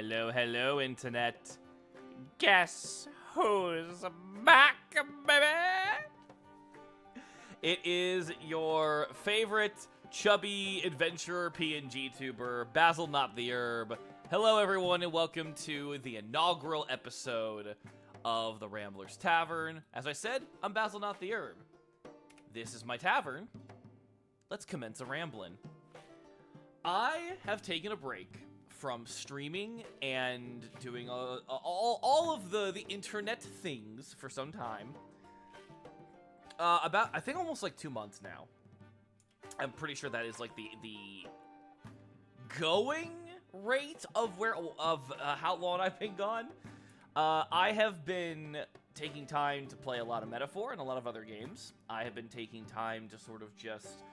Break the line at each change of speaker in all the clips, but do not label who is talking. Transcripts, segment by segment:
Hello, hello, Internet. Guess who's back, baby? It is your favorite chubby adventurer PNG tuber, Basil Not the Herb. Hello, everyone, and welcome to the inaugural episode of the Ramblers Tavern. As I said, I'm Basil Not the Herb. This is my tavern. Let's commence a ramblin'. I have taken a break from streaming and doing all of the internet things for some time. About, I think, almost like 2 months now. I'm pretty sure that is like the going rate of how long I've been gone. I have been taking time to play a lot of Metaphor and a lot of other games. I have been taking time to sort of just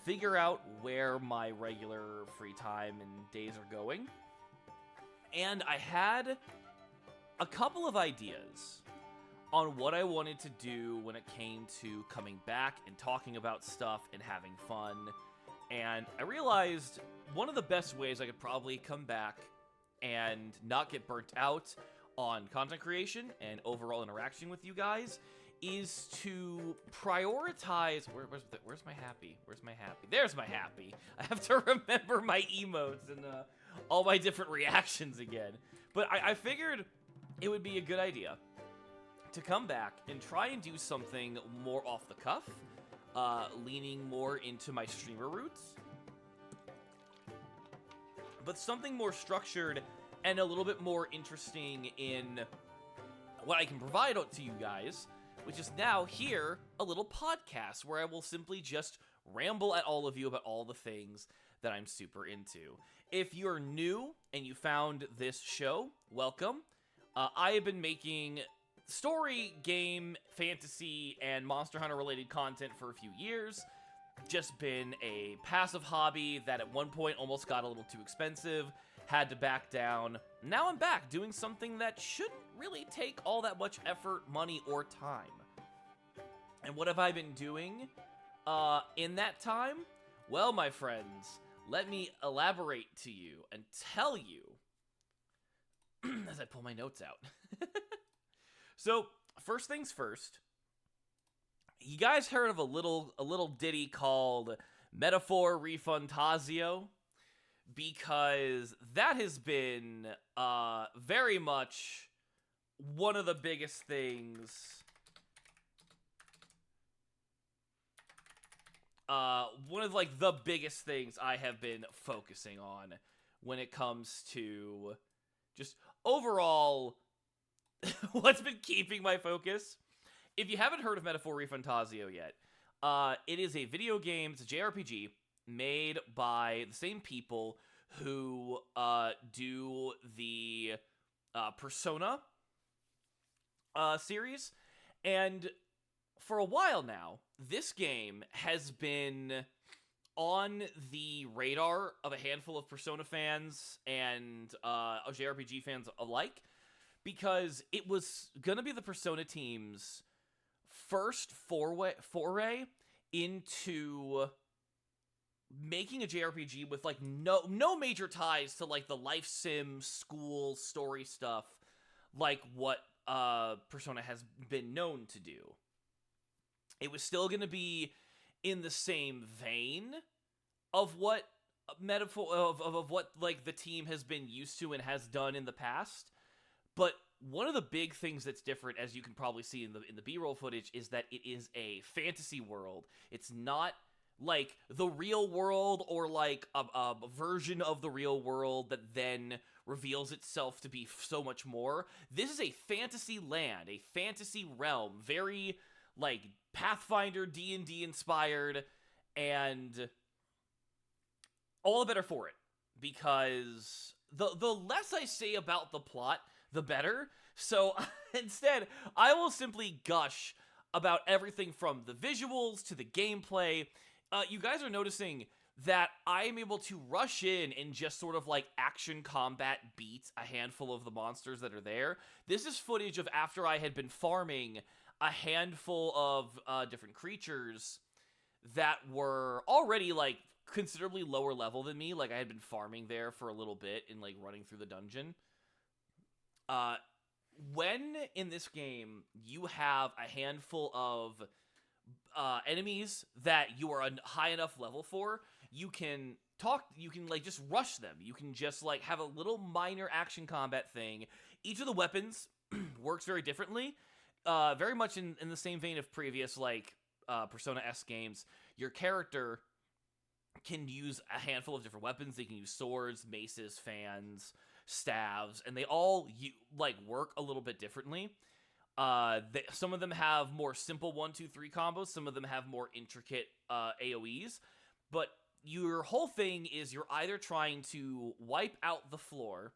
figure out where my regular free time and days are going. And I had a couple of ideas on what I wanted to do when it came to coming back and talking about stuff and having fun. And I realized one of the best ways I could probably come back and not get burnt out on content creation and overall interaction with you guys is to prioritize. Where's my happy? Where's my happy? There's my happy. I have to remember my emotes and all my different reactions again. But I figured it would be a good idea to come back and try and do something more off the cuff, leaning more into my streamer roots, but something more structured and a little bit more interesting in what I can provide to you guys, which is now here a little podcast where I will simply just ramble at all of you about all the things that I'm super into. If you're new and you found this show, welcome. I have been making story, game, fantasy, and Monster Hunter related content for a few years. Just been a passive hobby that at one point almost got a little too expensive, had to back down. Now I'm back doing something that shouldn't really take all that much effort, money, or time. And what have I been doing in that time? Well, my friends, let me elaborate to you and tell you as I pull my notes out. So, first things first, you guys heard of a little ditty called Metaphor Refantazio? Because that has been very much one of the biggest things. One of like the biggest things I have been focusing on when it comes to just overall what's been keeping my focus. If you haven't heard of Metaphor Refantazio yet, it is a video game, it's a JRPG made by the same people who do the Persona series. And for a while now, this game has been on the radar of a handful of Persona fans and JRPG fans alike, because it was going to be the Persona team's first foray into making a JRPG with like no major ties to like the life sim school story stuff like what Persona has been known to do. It was still going to be in the same vein of what Metaphor of what like the team has been used to and has done in the past. But one of the big things that's different, as you can probably see in the B-roll footage, is that it is a fantasy world. It's not like the real world or like a version of the real world that then reveals itself to be so much more. This is a fantasy land, a fantasy realm, very like Pathfinder, D&D inspired, and all the better for it, because the less I say about the plot, the better. So instead, I will simply gush about everything from the visuals to the gameplay. You guys are noticing that I am able to rush in and just sort of like action combat beat a handful of the monsters that are there. This is footage of after I had been farming a handful of different creatures that were already like considerably lower level than me. Like, I had been farming there for a little bit and, like, running through the dungeon. When in this game you have a handful of enemies that you are a high enough level for, you can like just rush them. You can just like have a little minor action combat thing. Each of the weapons works very differently. Very much in the same vein of previous like Persona S games. Your character can use a handful of different weapons. They can use swords, maces, fans, staves, and they all like work a little bit differently. Some of them have more simple 1-2-3 combos. Some of them have more intricate AoEs. But your whole thing is you're either trying to wipe out the floor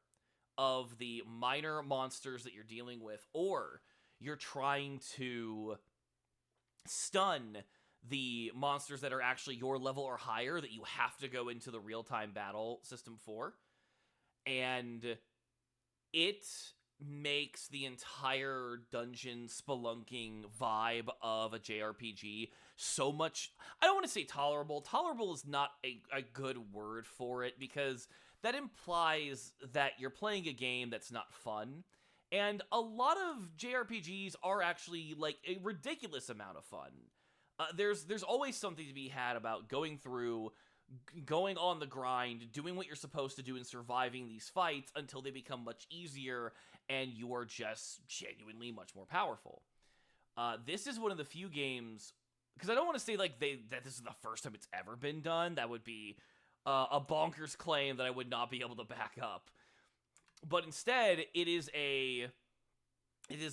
of the minor monsters that you're dealing with, or you're trying to stun the monsters that are actually your level or higher that you have to go into the real-time battle system for. And it makes the entire dungeon spelunking vibe of a JRPG so much, I don't want to say tolerable. Tolerable is not a good word for it, because that implies that you're playing a game that's not fun. And a lot of JRPGs are actually like a ridiculous amount of fun. There's always something to be had about going on the grind, doing what you're supposed to do, and surviving these fights until they become much easier and you are just genuinely much more powerful. This is one of the few games, because I don't want to say like that this is the first time it's ever been done. That would be a bonkers claim that I would not be able to back up. But instead, it is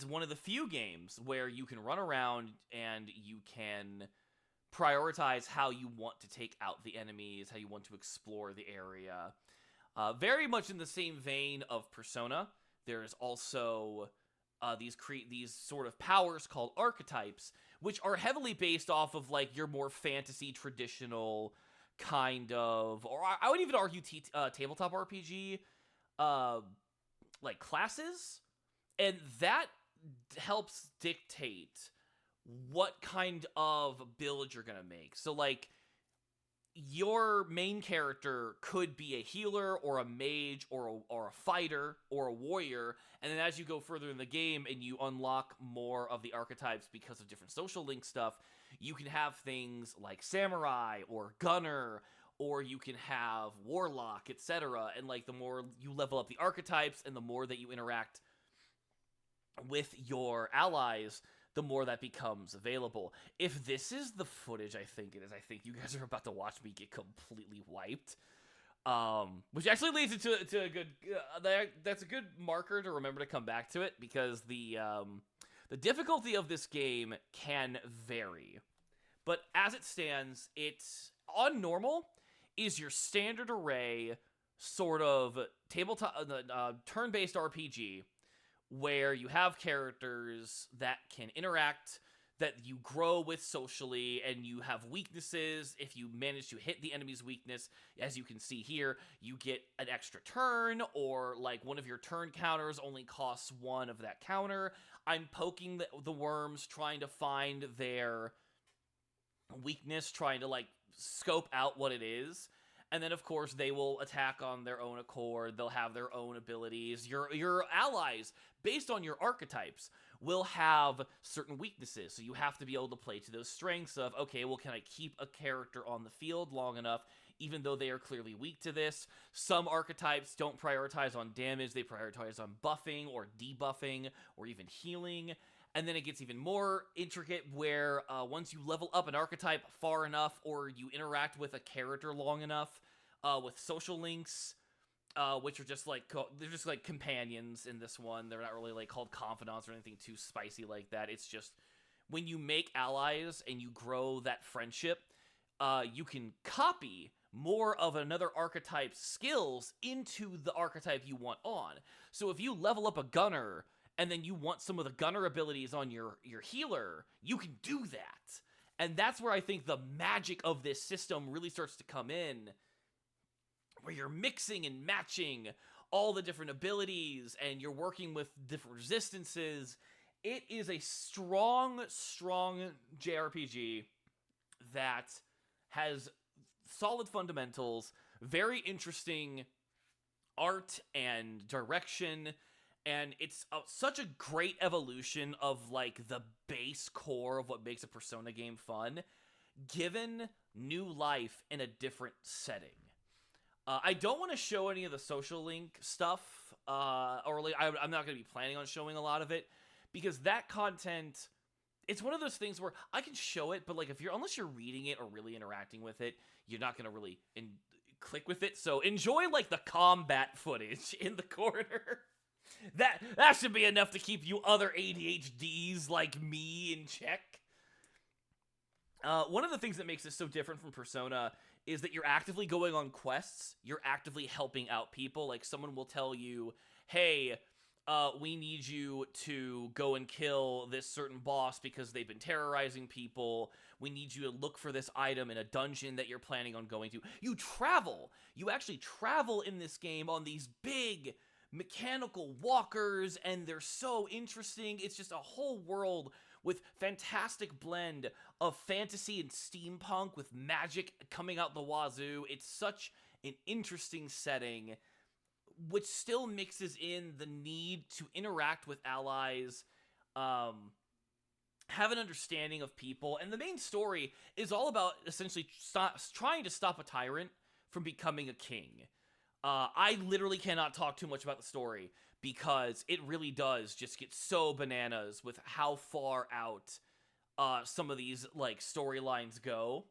one of the few games where you can run around and you can prioritize how you want to take out the enemies, how you want to explore the area. Very much in the same vein of Persona, there's also these sort of powers called archetypes, which are heavily based off of like your more fantasy traditional kind of, or I would even argue tabletop RPG like classes, and that helps dictate what kind of build you're gonna make. So like, your main character could be a healer or a mage or a fighter or a warrior, and then as you go further in the game and you unlock more of the archetypes because of different social link stuff, you can have things like samurai or gunner, or you can have warlock, etc. And like, the more you level up the archetypes and the more that you interact with your allies, the more that becomes available. If this is the footage I think it is, I think you guys are about to watch me get completely wiped. Which actually leads into a good, that's a good marker to remember to come back to it, because the difficulty of this game can vary. But as it stands, it's on normal is your standard array sort of tabletop, turn-based RPG, where you have characters that can interact, that you grow with socially, and you have weaknesses. If you manage to hit the enemy's weakness, as you can see here, you get an extra turn, or like one of your turn counters only costs one of that counter. I'm poking the worms, trying to find their weakness, trying to like scope out what it is. And then, of course, they will attack on their own accord. They'll have their own abilities. Your allies, based on your archetypes, will have certain weaknesses. So you have to be able to play to those strengths of, okay, well, can I keep a character on the field long enough, even though they are clearly weak to this? Some archetypes don't prioritize on damage. They prioritize on buffing or debuffing or even healing. And then it gets even more intricate where once you level up an archetype far enough, or you interact with a character long enough with social links, which are just like, they're just like companions in this one. They're not really like called confidants or anything too spicy like that. It's just when you make allies and you grow that friendship, you can copy more of another archetype's skills into the archetype you want on. So if you level up a gunner, and then you want some of the gunner abilities on your healer, you can do that. And that's where I think the magic of this system really starts to come in, where you're mixing and matching all the different abilities, and you're working with different resistances. It is a strong, strong JRPG that has solid fundamentals, very interesting art and direction, and it's such a great evolution of like the base core of what makes a Persona game fun, given new life in a different setting. I don't want to show any of the social link stuff, or like, I'm not going to be planning on showing a lot of it, because that content, it's one of those things where I can show it, but like unless you're reading it or really interacting with it, you're not going to really click with it. So enjoy like the combat footage in the corner. That should be enough to keep you other ADHDs like me in check. One of the things that makes this so different from Persona is that you're actively going on quests, you're actively helping out people. Like, someone will tell you, hey, we need you to go and kill this certain boss because they've been terrorizing people. We need you to look for this item in a dungeon that you're planning on going to. You travel! You actually travel in this game on these big mechanical walkers, and they're so interesting. It's just a whole world with fantastic blend of fantasy and steampunk with magic coming out the wazoo. It's such an interesting setting, which still mixes in the need to interact with allies, have an understanding of people, and the main story is all about essentially trying to stop a tyrant from becoming a king. I literally cannot talk too much about the story, because it really does just get so bananas with how far out some of these like storylines go.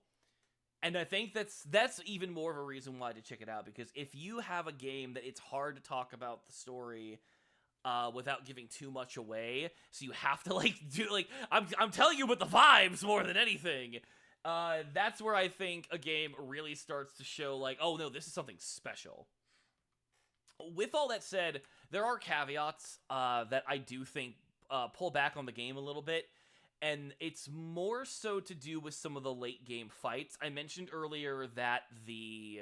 And I think that's even more of a reason why to check it out, because if you have a game that it's hard to talk about the story without giving too much away, so you have to like do like I'm telling you with the vibes more than anything. That's where I think a game really starts to show like, oh no, this is something special. With all that said, there are caveats that I do think pull back on the game a little bit, and it's more so to do with some of the late game fights. I mentioned earlier that the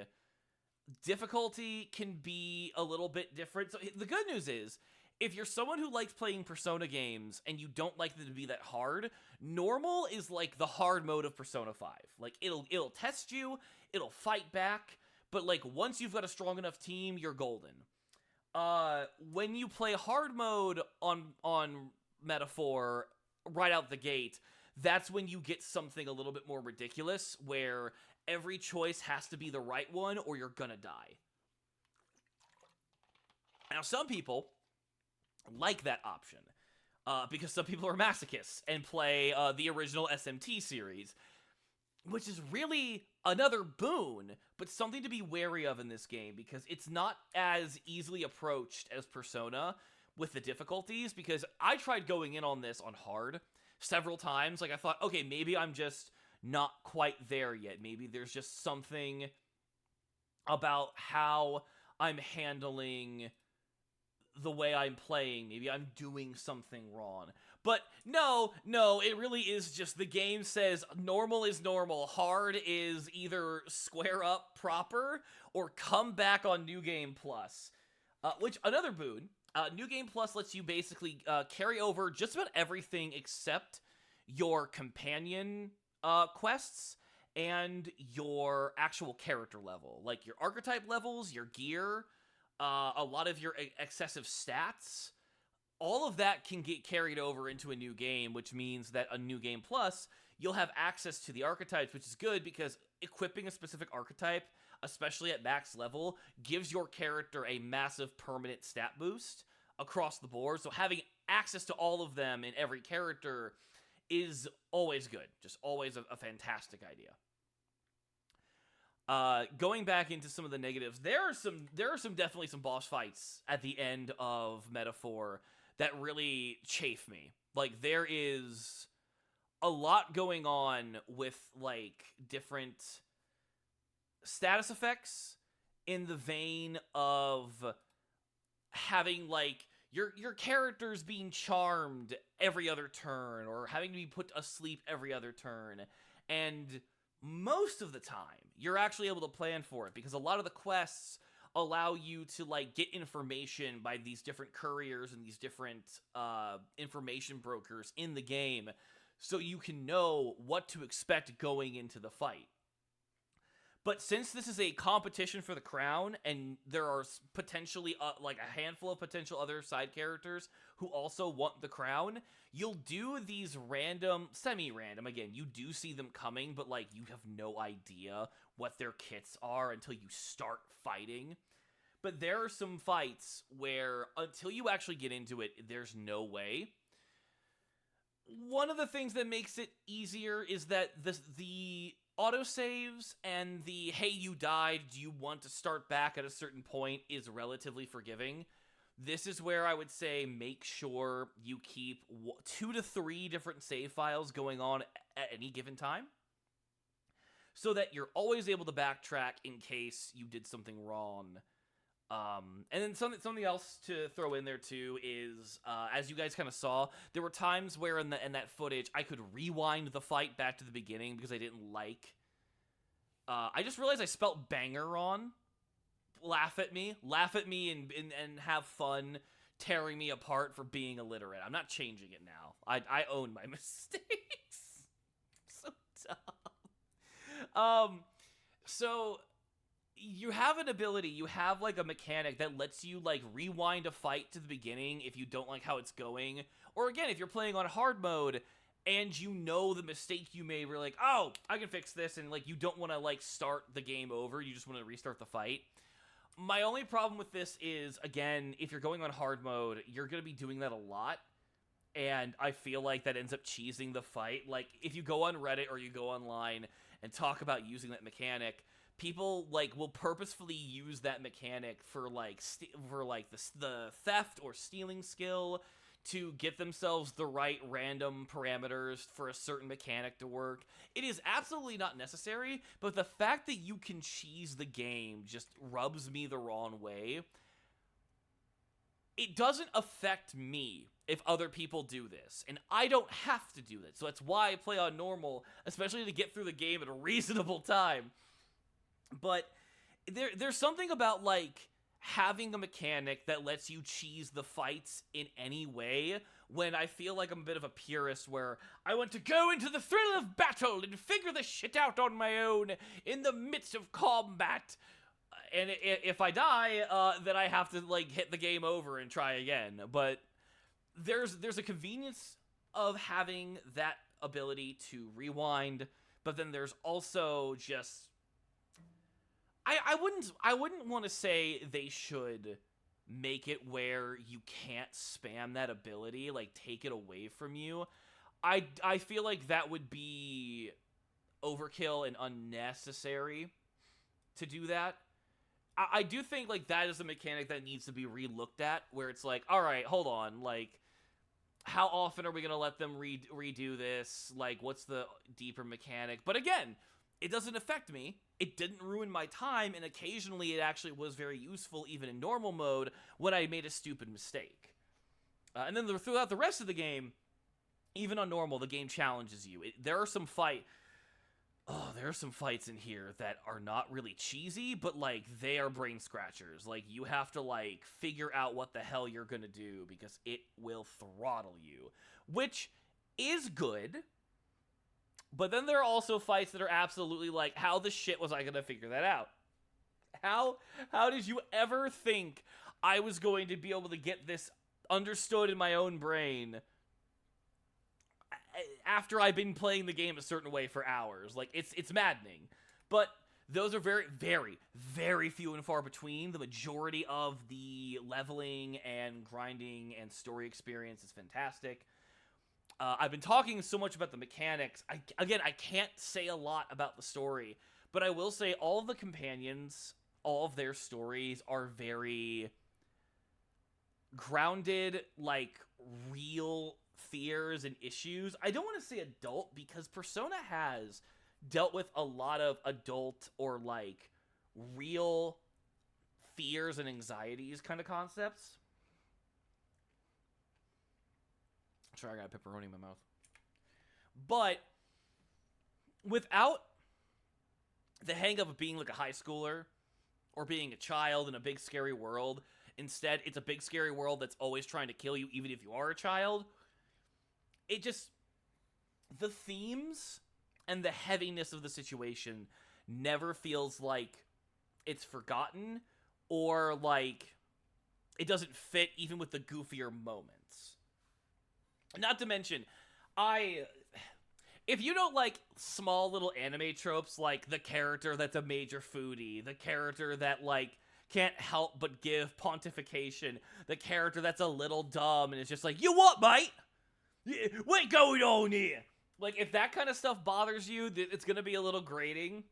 difficulty can be a little bit different. So the good news is, if you're someone who likes playing Persona games and you don't like them to be that hard, normal is like the hard mode of Persona 5. Like, it'll test you, it'll fight back, but like once you've got a strong enough team, you're golden. When you play hard mode on Metaphor right out the gate, that's when you get something a little bit more ridiculous, where every choice has to be the right one or you're gonna die. Now, some people like that option, because some people are masochists and play the original SMT series, which is really another boon, but something to be wary of in this game, because it's not as easily approached as Persona with the difficulties, because I tried going in on this on hard several times. Like, I thought, okay, maybe I'm just not quite there yet. Maybe there's just something about how I'm handling the way I'm playing. Maybe I'm doing something wrong. But no, it really is just the game says normal is normal, hard is either square up proper or come back on New Game Plus. Which, another boon, New Game Plus lets you basically carry over just about everything except your companion quests and your actual character level. Like your archetype levels, your gear, a lot of your excessive stats. All of that can get carried over into a new game, which means that a New Game Plus, you'll have access to the archetypes, which is good because equipping a specific archetype, especially at max level, gives your character a massive permanent stat boost across the board. So having access to all of them in every character is always good. Just always a fantastic idea. Going back into some of the negatives, there are definitely some boss fights at the end of Metaphor that really chafe me. Like, there is a lot going on with, like, different status effects in the vein of having, like, your characters being charmed every other turn, or having to be put asleep every other turn. And most of the time, you're actually able to plan for it, because a lot of the quests allow you to, like, get information by these different couriers and these different information brokers in the game, so you can know what to expect going into the fight. But since this is a competition for the crown, and there are potentially like a handful of potential other side characters who also want the crown, you'll do these random, semi-random, again, you do see them coming, but like you have no idea what their kits are until you start fighting. But there are some fights where until you actually get into it, there's no way. One of the things that makes it easier is that the autosaves and the hey, you died, do you want to start back at a certain point is relatively forgiving. This is where I would say make sure you keep 2 to 3 different save files going on at any given time, so that you're always able to backtrack in case you did something wrong. And then something else to throw in there too is, as you guys kind of saw, there were times where in that footage I could rewind the fight back to the beginning because I didn't like. I just realized I spelt banger wrong. Laugh at me and have fun tearing me apart for being illiterate. I'm not changing it now. I own my mistakes. So dumb. So you have an ability, you have like a mechanic that lets you like rewind a fight to the beginning if you don't like how it's going. Or again, if you're playing on hard mode and you know the mistake you made, where you're like, oh, I can fix this, and like you don't want to like start the game over, you just want to restart the fight. My only problem with this is, again, if you're going on hard mode, you're going to be doing that a lot. And I feel like that ends up cheesing the fight. Like, if you go on Reddit or you go online and talk about using that mechanic, people like will purposefully use that mechanic for like the theft or stealing skill to get themselves the right random parameters for a certain mechanic to work. It is absolutely not necessary, but the fact that you can cheese the game just rubs me the wrong way. It doesn't affect me if other people do this, and I don't have to do that. So that's why I play on normal, especially to get through the game at a reasonable time. But there's something about, like, having a mechanic that lets you cheese the fights in any way, when I feel like I'm a bit of a purist where I want to go into the thrill of battle and figure the shit out on my own in the midst of combat. And if I die, then I have to, like, hit the game over and try again. But there's a convenience of having that ability to rewind, but then there's also just... I wouldn't want to say they should make it where you can't spam that ability, like take it away from you. I feel like that would be overkill and unnecessary to do that. I do think like that is a mechanic that needs to be re-looked at, where it's like, all right, hold on, like how often are we gonna let them redo this? Like, what's the deeper mechanic? But again, it doesn't affect me. It didn't ruin my time, and occasionally it actually was very useful, even in normal mode, when I made a stupid mistake. And then throughout the rest of the game, even on normal, the game challenges you. There are some fights in here that are not really cheesy, but, like, they are brain scratchers. Like, you have to, like, figure out what the hell you're gonna do, because it will throttle you. Which is good. But then there are also fights that are absolutely like, how the shit was I gonna figure that out? How did you ever think I was going to be able to get this understood in my own brain after I've been playing the game a certain way for hours? Like, it's maddening. But those are very, very, very few and far between. The majority of the leveling and grinding and story experience is fantastic. I've been talking so much about the mechanics. I can't say a lot about the story, but I will say all of the companions, all of their stories are very grounded, like, real fears and issues. I don't want to say adult, because Persona has dealt with a lot of adult or, like, real fears and anxieties kind of concepts. Sorry, I got pepperoni in my mouth. But without the hang of being like a high schooler or being a child in a big scary world, instead it's a big scary world that's always trying to kill you even if you are a child. It just... the themes and the heaviness of the situation never feels like it's forgotten or like it doesn't fit even with the goofier moments. Not to mention, if you don't like small little anime tropes like the character that's a major foodie, the character that like can't help but give pontification, the character that's a little dumb and is just like, you what, mate? What going on here? Like, if that kind of stuff bothers you, it's gonna be a little grating.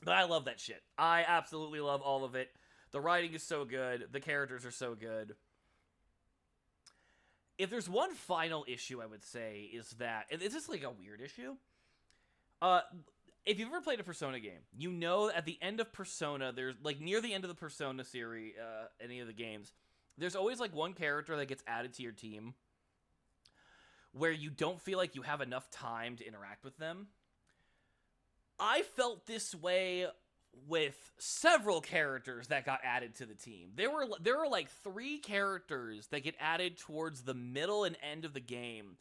But I love that shit. I absolutely love all of it. The writing is so good. The characters are so good. If there's one final issue I would say is that, and this is like a weird issue. If you've ever played a Persona game, you know at the end of Persona, there's like near the end of the Persona series, any of the games, there's always like one character that gets added to your team where you don't feel like you have enough time to interact with them. I felt this way with several characters that got added to the team. There were like 3 characters that get added towards the middle and end of the game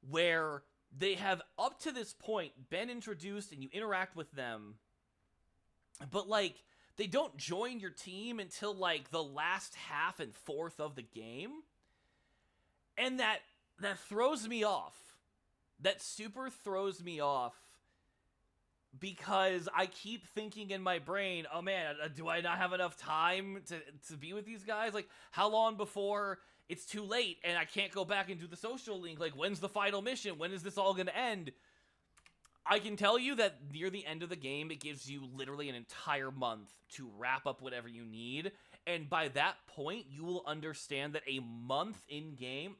where they have up to this point been introduced and you interact with them, but like they don't join your team until like the last half and fourth of the game. And that throws me off. That super throws me off. Because I keep thinking in my brain, oh man, do I not have enough time to be with these guys? Like, how long before it's too late and I can't go back and do the social link? Like, when's the final mission? When is this all gonna end? I can tell you that near the end of the game, it gives you literally an entire month to wrap up whatever you need. And by that point, you will understand that a month in game,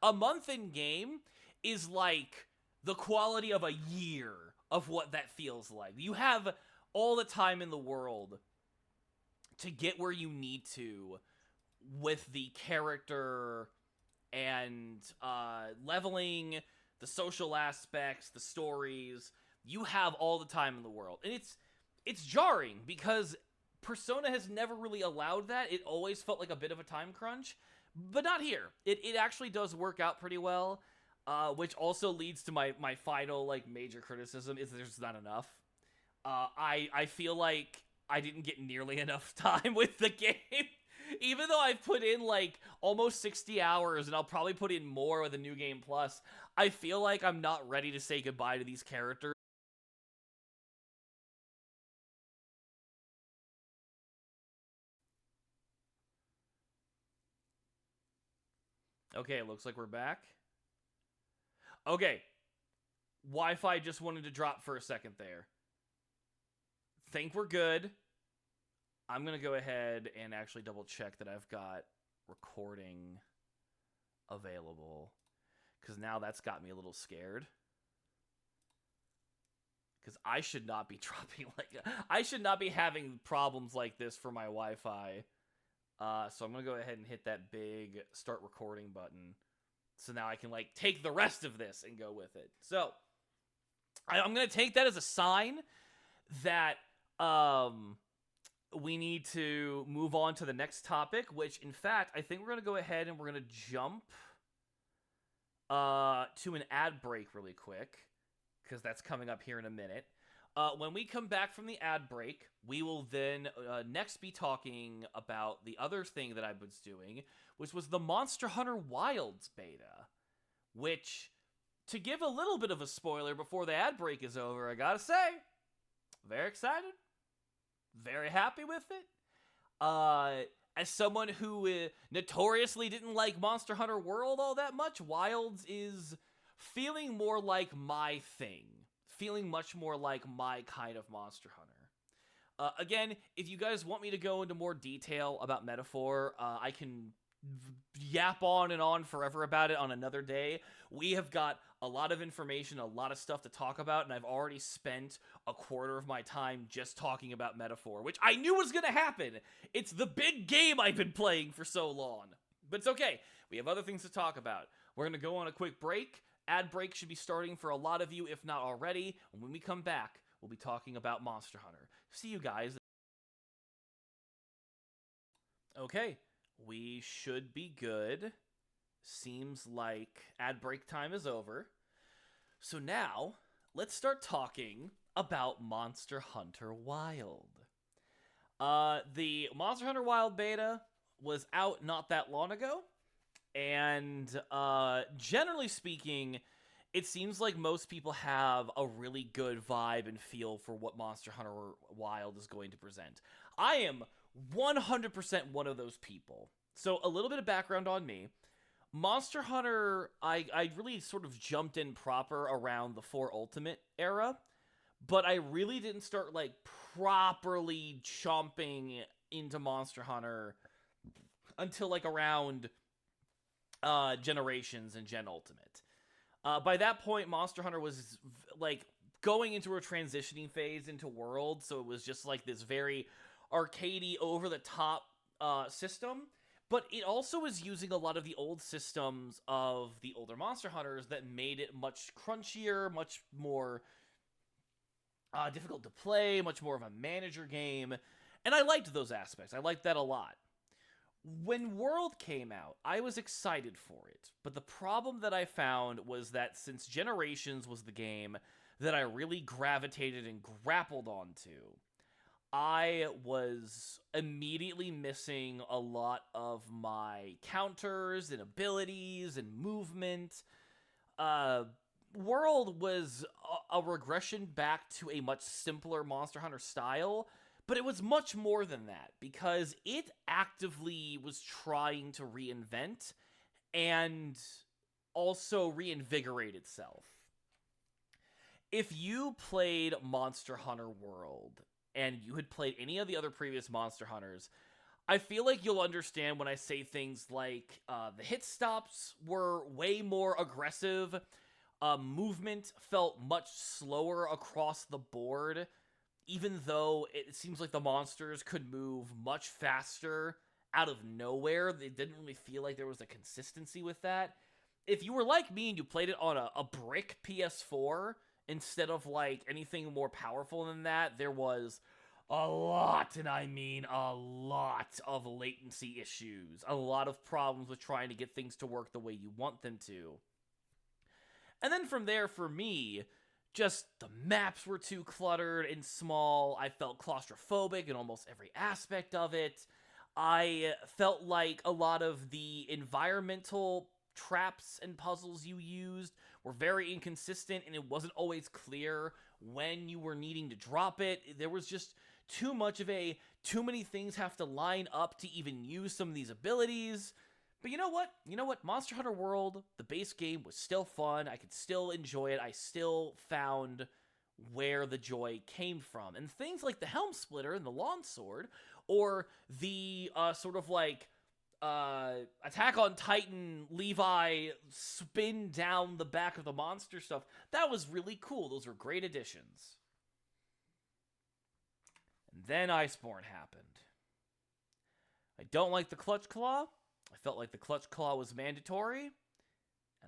a month in game is like the quality of a year of what that feels like. You have all the time in the world to get where you need to with the character and leveling, the social aspects, the stories. You have all the time in the world. And it's jarring because Persona has never really allowed that. It always felt like a bit of a time crunch, but not here. It actually does work out pretty well. Which also leads to my final, like, major criticism is there's not enough. I feel like I didn't get nearly enough time with the game. Even though I've put in, like, almost 60 hours, and I'll probably put in more with a New Game Plus, I feel like I'm not ready to say goodbye to these characters. Okay, it looks like we're back. Okay. Wi-Fi just wanted to drop for a second there. Think we're good. I'm going to go ahead and actually double check that I've got recording available. Because now that's got me a little scared. Because I should not be dropping I should not be having problems like this for my Wi-Fi. So I'm going to go ahead and hit that big start recording button. So now I can, like, take the rest of this and go with it. So, I'm going to take that as a sign that we need to move on to the next topic, which, in fact, I think we're going to go ahead and we're going to jump to an ad break really quick, because that's coming up here in a minute. When we come back from the ad break, we will then next be talking about the other thing that I was doing, which was the Monster Hunter Wilds beta, which, to give a little bit of a spoiler before the ad break is over, I gotta say, very excited, very happy with it. As someone who notoriously didn't like Monster Hunter World all that much, Wilds is feeling more like my thing. Feeling much more like my kind of Monster Hunter. Again, if you guys want me to go into more detail about Metaphor, I can yap on and on forever about it on another day. We have got a lot of information, a lot of stuff to talk about, and I've already spent a quarter of my time just talking about Metaphor, which I knew was going to happen. It's the big game I've been playing for so long. But it's okay. We have other things to talk about. We're going to go on a quick break. Ad break should be starting for a lot of you, if not already. And when we come back, we'll be talking about Monster Hunter. See you guys. Okay, we should be good. Seems like ad break time is over. So now, let's start talking about Monster Hunter Wild. The Monster Hunter Wild beta was out not that long ago, and generally speaking, it seems like most people have a really good vibe and feel for what Monster Hunter Wild is going to present. I am 100% one of those people. So, a little bit of background on me. Monster Hunter, I really sort of jumped in proper around the 4 Ultimate era, but I really didn't start, like, properly chomping into Monster Hunter until, like, around Generations and Gen Ultimate. By that point, Monster Hunter was, like, going into a transitioning phase into World, so it was just, like, this very arcadey, over-the-top system. But it also was using a lot of the old systems of the older Monster Hunters that made it much crunchier, much more difficult to play, much more of a manager game. And I liked those aspects. I liked that a lot. When World came out, I was excited for it. But the problem that I found was that since Generations was the game that I really gravitated and grappled onto, I was immediately missing a lot of my counters and abilities and movement. World was a regression back to a much simpler Monster Hunter style, but it was much more than that because it actively was trying to reinvent and also reinvigorate itself. If you played Monster Hunter World and you had played any of the other previous Monster Hunters, I feel like you'll understand when I say things like the hit stops were way more aggressive, movement felt much slower across the board, even though it seems like the monsters could move much faster out of nowhere. They didn't really feel like there was a consistency with that. If you were like me and you played it on a brick PS4, instead of, like, anything more powerful than that, there was a lot, and I mean a lot, of latency issues. A lot of problems with trying to get things to work the way you want them to. And then from there, for me, just the maps were too cluttered and small. I felt claustrophobic in almost every aspect of it. I felt like a lot of the environmental traps and puzzles you used were very inconsistent, and it wasn't always clear when you were needing to drop it. There was just too many things have to line up to even use some of these abilities. But you know what? Monster Hunter World, the base game, was still fun. I could still enjoy it. I still found where the joy came from. And things like the Helm Splitter and the Longsword, or the sort of like Attack on Titan Levi spin down the back of the monster stuff, that was really cool. Those were great additions. And then Iceborne happened. I don't like the Clutch Claw. I felt like the Clutch Claw was mandatory, and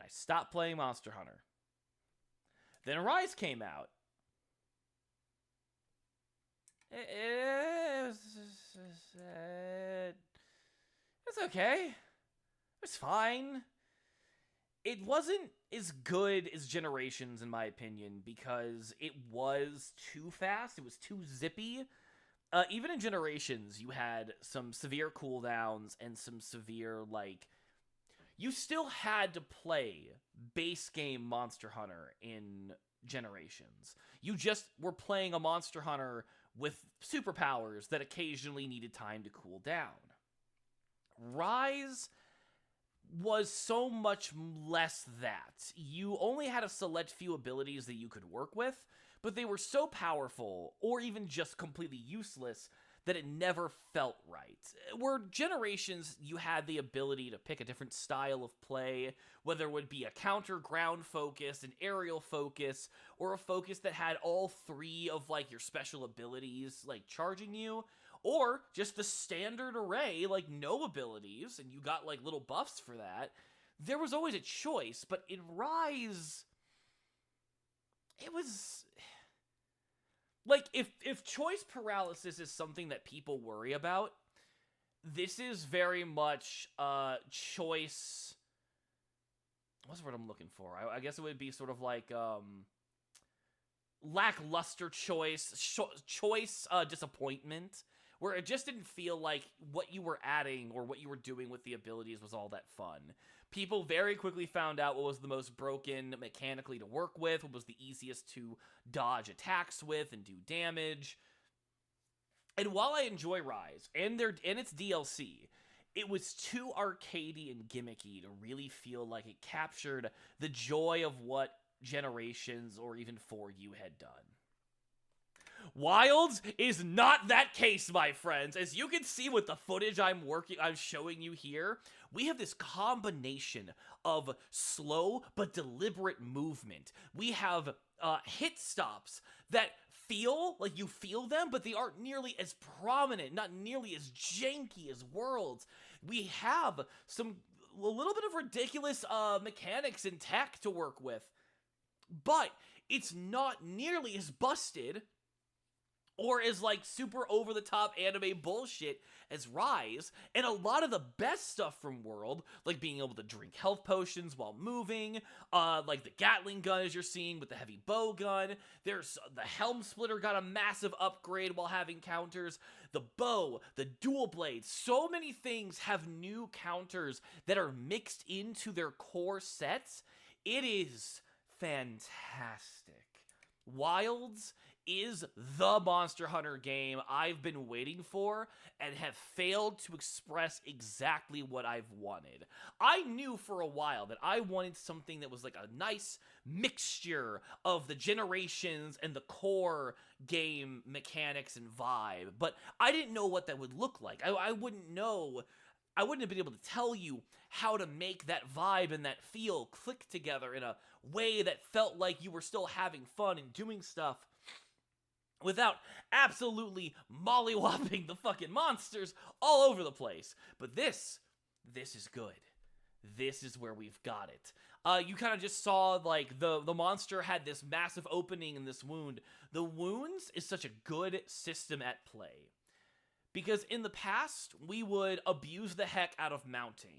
I stopped playing Monster Hunter. Then Rise came out. It's okay. It's fine. It wasn't as good as Generations, in my opinion, because it was too fast. It was too zippy. Even in Generations, you had some severe cooldowns and some severe, like... You still had to play base game Monster Hunter in Generations. You just were playing a Monster Hunter with superpowers that occasionally needed time to cool down. Rise was so much less that. You only had a select few abilities that you could work with, but they were so powerful, or even just completely useless, that it never felt right. Where Generations, you had the ability to pick a different style of play, whether it would be a counter ground focus, an aerial focus, or a focus that had all three of, like, your special abilities, like, charging you, or just the standard array, like, no abilities, and you got, like, little buffs for that. There was always a choice, but in Rise, it was... Like, if choice paralysis is something that people worry about, this is very much choice... What's the word I'm looking for? I guess it would be sort of like, lackluster choice disappointment, where it just didn't feel like what you were adding or what you were doing with the abilities was all that fun. People very quickly found out what was the most broken mechanically to work with, what was the easiest to dodge attacks with and do damage. And while I enjoy Rise and its DLC, it was too arcadey and gimmicky to really feel like it captured the joy of what Generations or even 4U had done. Wilds is not that case, my friends. As you can see with the footage I'm showing you here, we have this combination of slow but deliberate movement. We have hit stops that feel like you feel them, but they aren't nearly as prominent, not nearly as janky as Worlds. We have a little bit of ridiculous mechanics and tech to work with, but it's not nearly as busted or as like super over-the-top anime bullshit as Rise. And a lot of the best stuff from World, like being able to drink health potions while moving, like the Gatling gun as you're seeing with the heavy bow gun. There's the Helm Splitter got a massive upgrade while having counters. The bow, the dual blades, so many things have new counters that are mixed into their core sets. It is fantastic. Wilds is the Monster Hunter game I've been waiting for and have failed to express exactly what I've wanted. I knew for a while that I wanted something that was like a nice mixture of the Generations and the core game mechanics and vibe, but I didn't know what that would look like. I wouldn't know. I wouldn't have been able to tell you how to make that vibe and that feel click together in a way that felt like you were still having fun and doing stuff without absolutely mollywopping the fucking monsters all over the place. But this is good. This is where we've got it. You kind of just saw, like, the monster had this massive opening in this wound. The wounds is such a good system at play. Because in the past, we would abuse the heck out of mounting.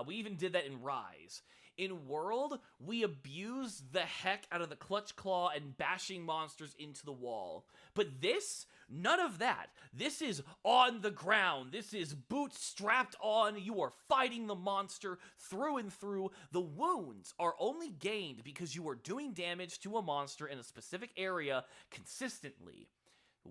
We even did that in Rise. In World, we abuse the heck out of the clutch claw and bashing monsters into the wall. But this, none of that. This is on the ground. This is boots strapped on. You are fighting the monster through and through. The wounds are only gained because you are doing damage to a monster in a specific area consistently.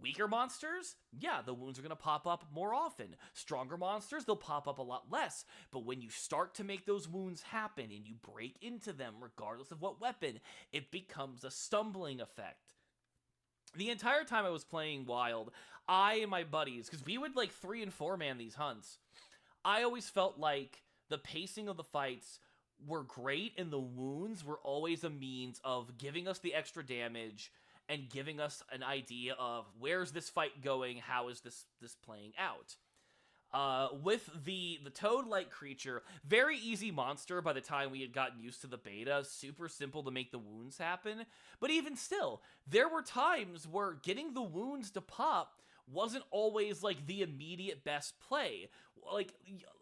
Weaker monsters? Yeah, the wounds are going to pop up more often. Stronger monsters, they'll pop up a lot less. But when you start to make those wounds happen and you break into them, regardless of what weapon, it becomes a stumbling effect. The entire time I was playing Wild, I and my buddies, because we would like 3 and 4 man these hunts, I always felt like the pacing of the fights were great and the wounds were always a means of giving us the extra damage and giving us an idea of where's this fight going, how is this playing out. With the toad-like creature, very easy monster by the time we had gotten used to the beta, super simple to make the wounds happen, but even still, there were times where getting the wounds to pop wasn't always, like, the immediate best play. Like,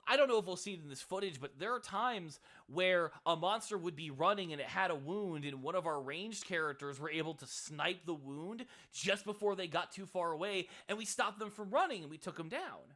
I don't know if we'll see it in this footage, but there are times where a monster would be running and it had a wound, and one of our ranged characters were able to snipe the wound just before they got too far away, and we stopped them from running, and we took them down.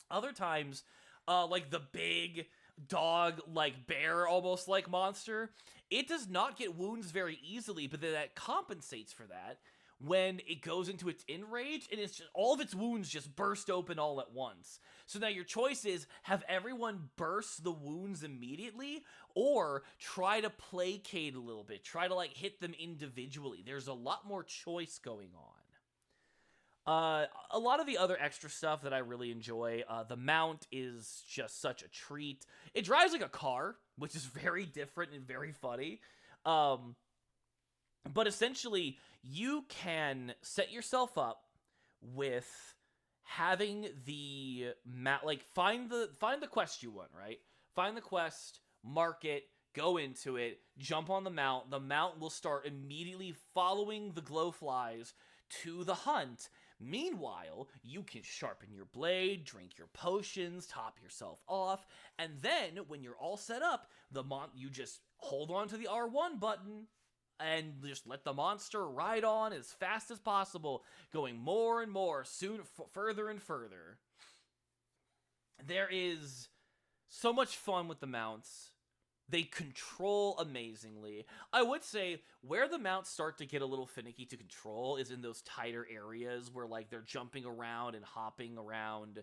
Other times, like the big dog, like bear almost like monster, it does not get wounds very easily, but then that compensates for that when it goes into its enrage, and it's just, all of its wounds just burst open all at once. So now your choice is, have everyone burst the wounds immediately, or try to placate a little bit, try to like hit them individually. There's a lot more choice going on. A lot of the other extra stuff that I really enjoy, the mount is just such a treat. It drives like a car, which is very different and very funny. But essentially, you can set yourself up with having the find the quest you want, right? Find the quest, mark it, go into it, jump on the mount. The mount will start immediately following the glowflies to the hunt. Meanwhile, you can sharpen your blade, drink your potions, top yourself off, and then when you're all set up, you just hold on to the R1 button, and just let the monster ride on as fast as possible, going more and more, further and further. There is so much fun with the mounts. They control amazingly. I would say where the mounts start to get a little finicky to control is in those tighter areas where like they're jumping around and hopping around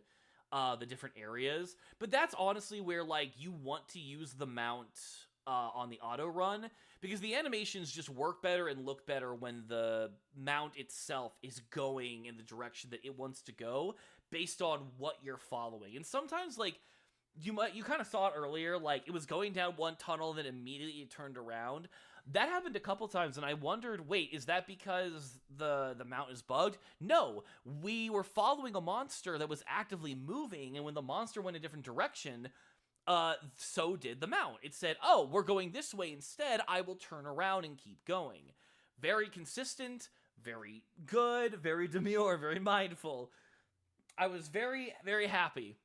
the different areas. But that's honestly where like you want to use the mount on the auto run, because the animations just work better and look better when the mount itself is going in the direction that it wants to go based on what you're following. And sometimes like you kind of saw it earlier, like it was going down one tunnel, then immediately it turned around. That happened a couple times, and I wondered, wait, is that because the mount is bugged? No, we were following a monster that was actively moving, and when the monster went a different direction, so did the mount. It said, oh, we're going this way instead, I will turn around and keep going. Very consistent, very good, very demure, very mindful. I was very, very happy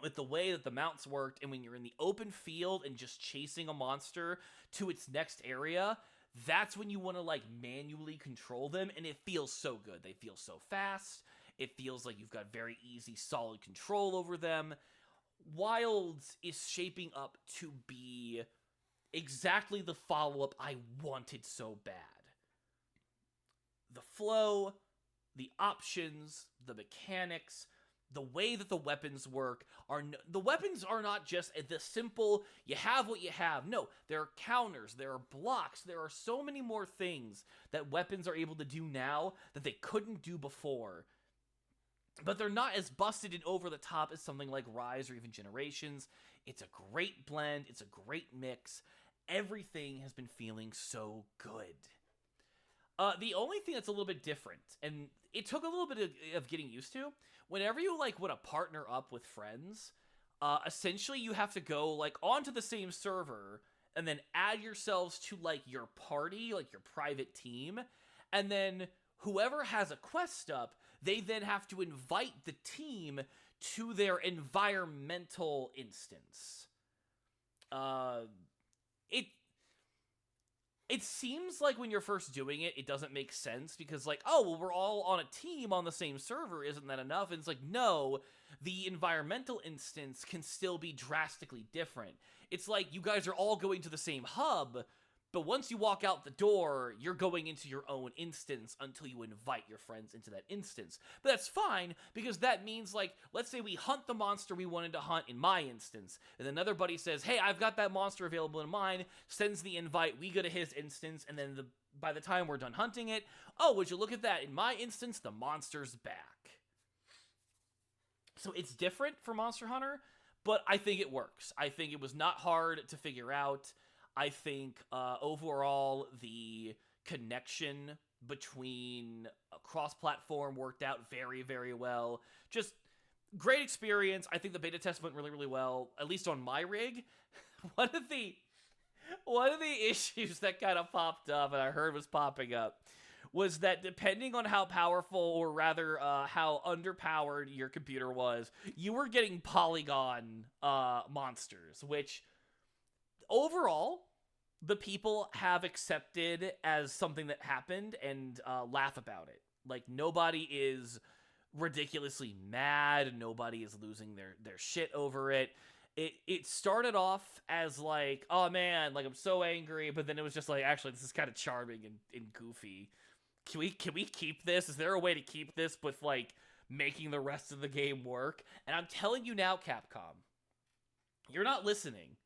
with the way that the mounts worked, and when you're in the open field and just chasing a monster to its next area, that's when you want to like manually control them, and it feels so good. They feel so fast. It feels like you've got very easy, solid control over them. Wilds is shaping up to be exactly the follow-up I wanted so bad. The flow, the options, the mechanics, the way that the weapons work the weapons are not just the simple, you have what you have. No, there are counters, there are blocks, there are so many more things that weapons are able to do now that they couldn't do before. But they're not as busted and over the top as something like Rise or even Generations. It's a great blend, it's a great mix. Everything has been feeling so good. The only thing that's a little bit different, and it took a little bit of getting used to, whenever you like want to partner up with friends, essentially you have to go like onto the same server and then add yourselves to like your party, like your private team, and then whoever has a quest up, they then have to invite the team to their environmental instance. It seems like when you're first doing it, it doesn't make sense because like, oh, well, we're all on a team on the same server. Isn't that enough? And it's like, no, the environmental instance can still be drastically different. It's like you guys are all going to the same hub, but once you walk out the door, you're going into your own instance until you invite your friends into that instance. But that's fine, because that means, like, let's say we hunt the monster we wanted to hunt in my instance, and another buddy says, hey, I've got that monster available in mine, sends the invite, we go to his instance, and then by the time we're done hunting it, oh, would you look at that, in my instance, the monster's back. So it's different for Monster Hunter, but I think it works. I think it was not hard to figure out. I think overall the connection between cross-platform worked out very, very well. Just great experience. I think the beta test went really, really well, at least on my rig. One of the issues that kind of popped up, and I heard was popping up, was that depending on how powerful, or rather how underpowered your computer was, you were getting polygon monsters, which overall the people have accepted as something that happened and laugh about it. Like, nobody is ridiculously mad, nobody is losing their shit over it. It started off as like, oh man, like I'm so angry, but then it was just like, actually this is kind of charming and goofy. Can we keep this? Is there a way to keep this with like making the rest of the game work? And I'm telling you now, Capcom, you're not listening,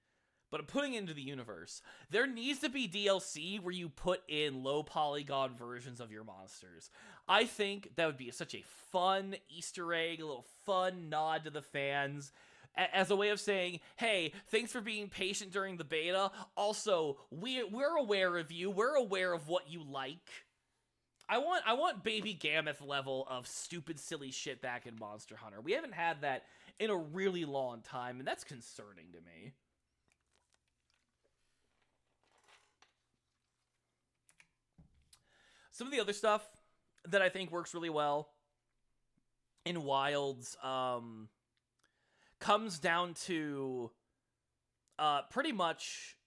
but I'm putting it into the universe. There needs to be DLC where you put in low polygon versions of your monsters. I think that would be such a fun Easter egg, a little fun nod to the fans, as a way of saying, hey, thanks for being patient during the beta. Also, we're aware of you. We're aware of what you like. I want Baby Gammoth level of stupid, silly shit back in Monster Hunter. We haven't had that in a really long time, and that's concerning to me. Some of the other stuff that I think works really well in Wilds comes down to pretty much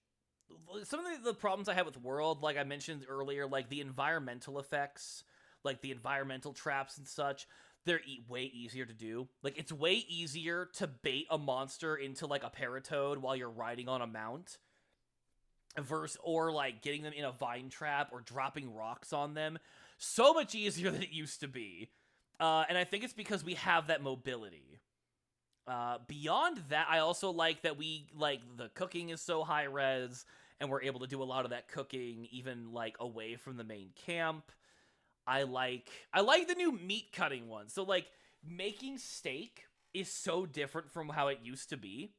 some of the problems I have with World, like I mentioned earlier, like the environmental effects, like the environmental traps and such, they're way easier to do. Like, it's way easier to bait a monster into, like, a paratoad while you're riding on a mount, or, like, getting them in a vine trap or dropping rocks on them. So much easier than it used to be. And I think it's because we have that mobility. Beyond that, I also like that the cooking is so high res, and we're able to do a lot of that cooking even, like, away from the main camp. I like the new meat cutting one. So, like, making steak is so different from how it used to be,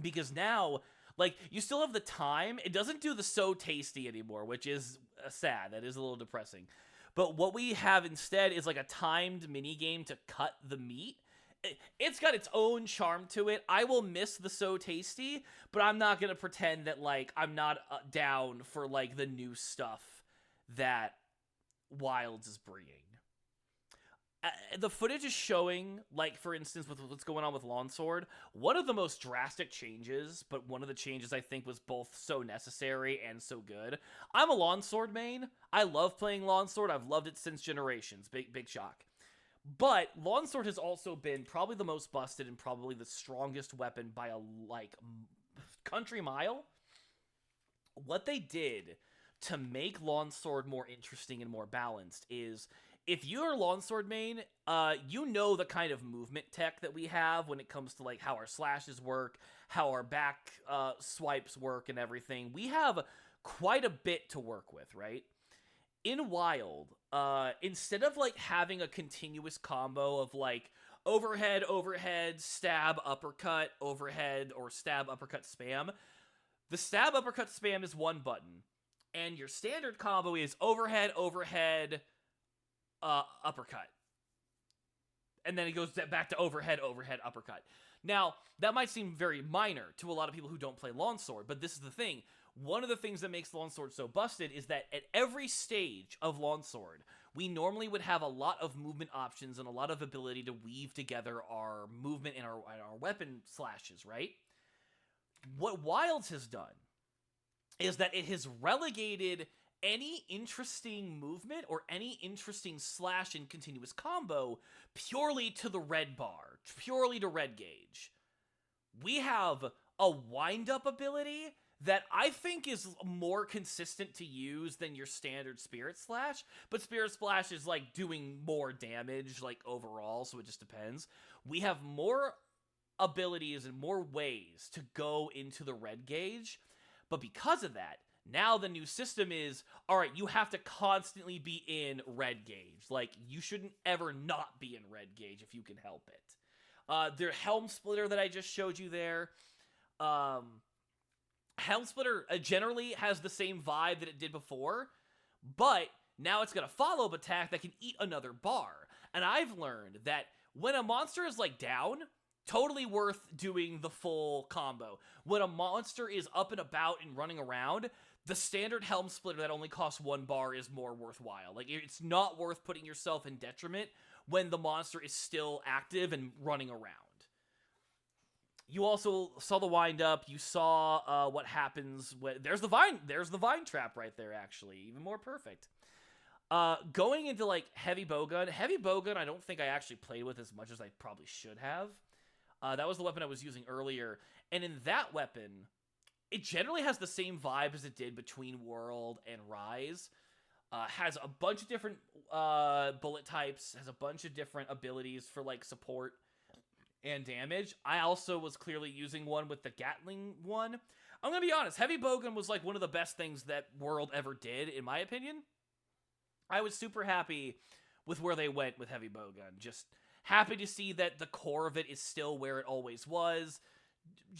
because now, like, you still have the time. It doesn't do the so tasty anymore, which is sad. That is a little depressing. But what we have instead is, like, a timed mini game to cut the meat. It's got its own charm to it. I will miss the so tasty, but I'm not gonna pretend that, like, I'm not down for, like, the new stuff that Wilds is bringing. The footage is showing, like, for instance, with what's going on with Longsword, one of the most drastic changes, but one of the changes I think was both so necessary and so good. I'm a Longsword main. I love playing Longsword. I've loved it since Generations. Big shock. But Longsword has also been probably the most busted and probably the strongest weapon by a, like, country mile. What they did to make Longsword more interesting and more balanced is, if you're Longsword main, you know the kind of movement tech that we have when it comes to, like, how our slashes work, how our back swipes work and everything. We have quite a bit to work with, right? In Wild, instead of, like, having a continuous combo of, like, overhead, stab, uppercut, overhead, or stab, uppercut, spam, the stab, uppercut, spam is one button. And your standard combo is overhead, uppercut. And then it goes back to overhead, uppercut. Now, that might seem very minor to a lot of people who don't play Longsword, but this is the thing. One of the things that makes Longsword so busted is that at every stage of Longsword, we normally would have a lot of movement options and a lot of ability to weave together our movement and our weapon slashes, right? What Wilds has done is that it has relegated any interesting movement or any interesting slash and continuous combo purely to the red bar, purely to red gauge. We have a wind-up ability that I think is more consistent to use than your standard Spirit Slash, but Spirit Splash is, like, doing more damage, like, overall, so it just depends. We have more abilities and more ways to go into the red gauge, but because of that, now the new system is, alright, you have to constantly be in red gauge. Like, you shouldn't ever not be in red gauge if you can help it. Their Helm Splitter that I just showed you there, Helm Splitter generally has the same vibe that it did before, but now it's got a follow-up attack that can eat another bar. And I've learned that when a monster is, like, down, totally worth doing the full combo. When a monster is up and about and running around, the standard Helm Splitter that only costs one bar is more worthwhile. Like, it's not worth putting yourself in detriment when the monster is still active and running around. You also saw the wind up. You saw what happens when there's the vine trap right there, actually. Even more perfect. Going into, like, heavy bowgun. Heavy bowgun I don't think I actually played with as much as I probably should have. That was the weapon I was using earlier. And in that weapon, it generally has the same vibe as it did between World and Rise. Has a bunch of different bullet types, has a bunch of different abilities for, like, support and damage. I also was clearly using one with the Gatling one. I'm gonna be honest, Heavy Bowgun was, like, one of the best things that World ever did, in my opinion. I was super happy with where they went with Heavy Bowgun. Just happy to see that the core of it is still where it always was.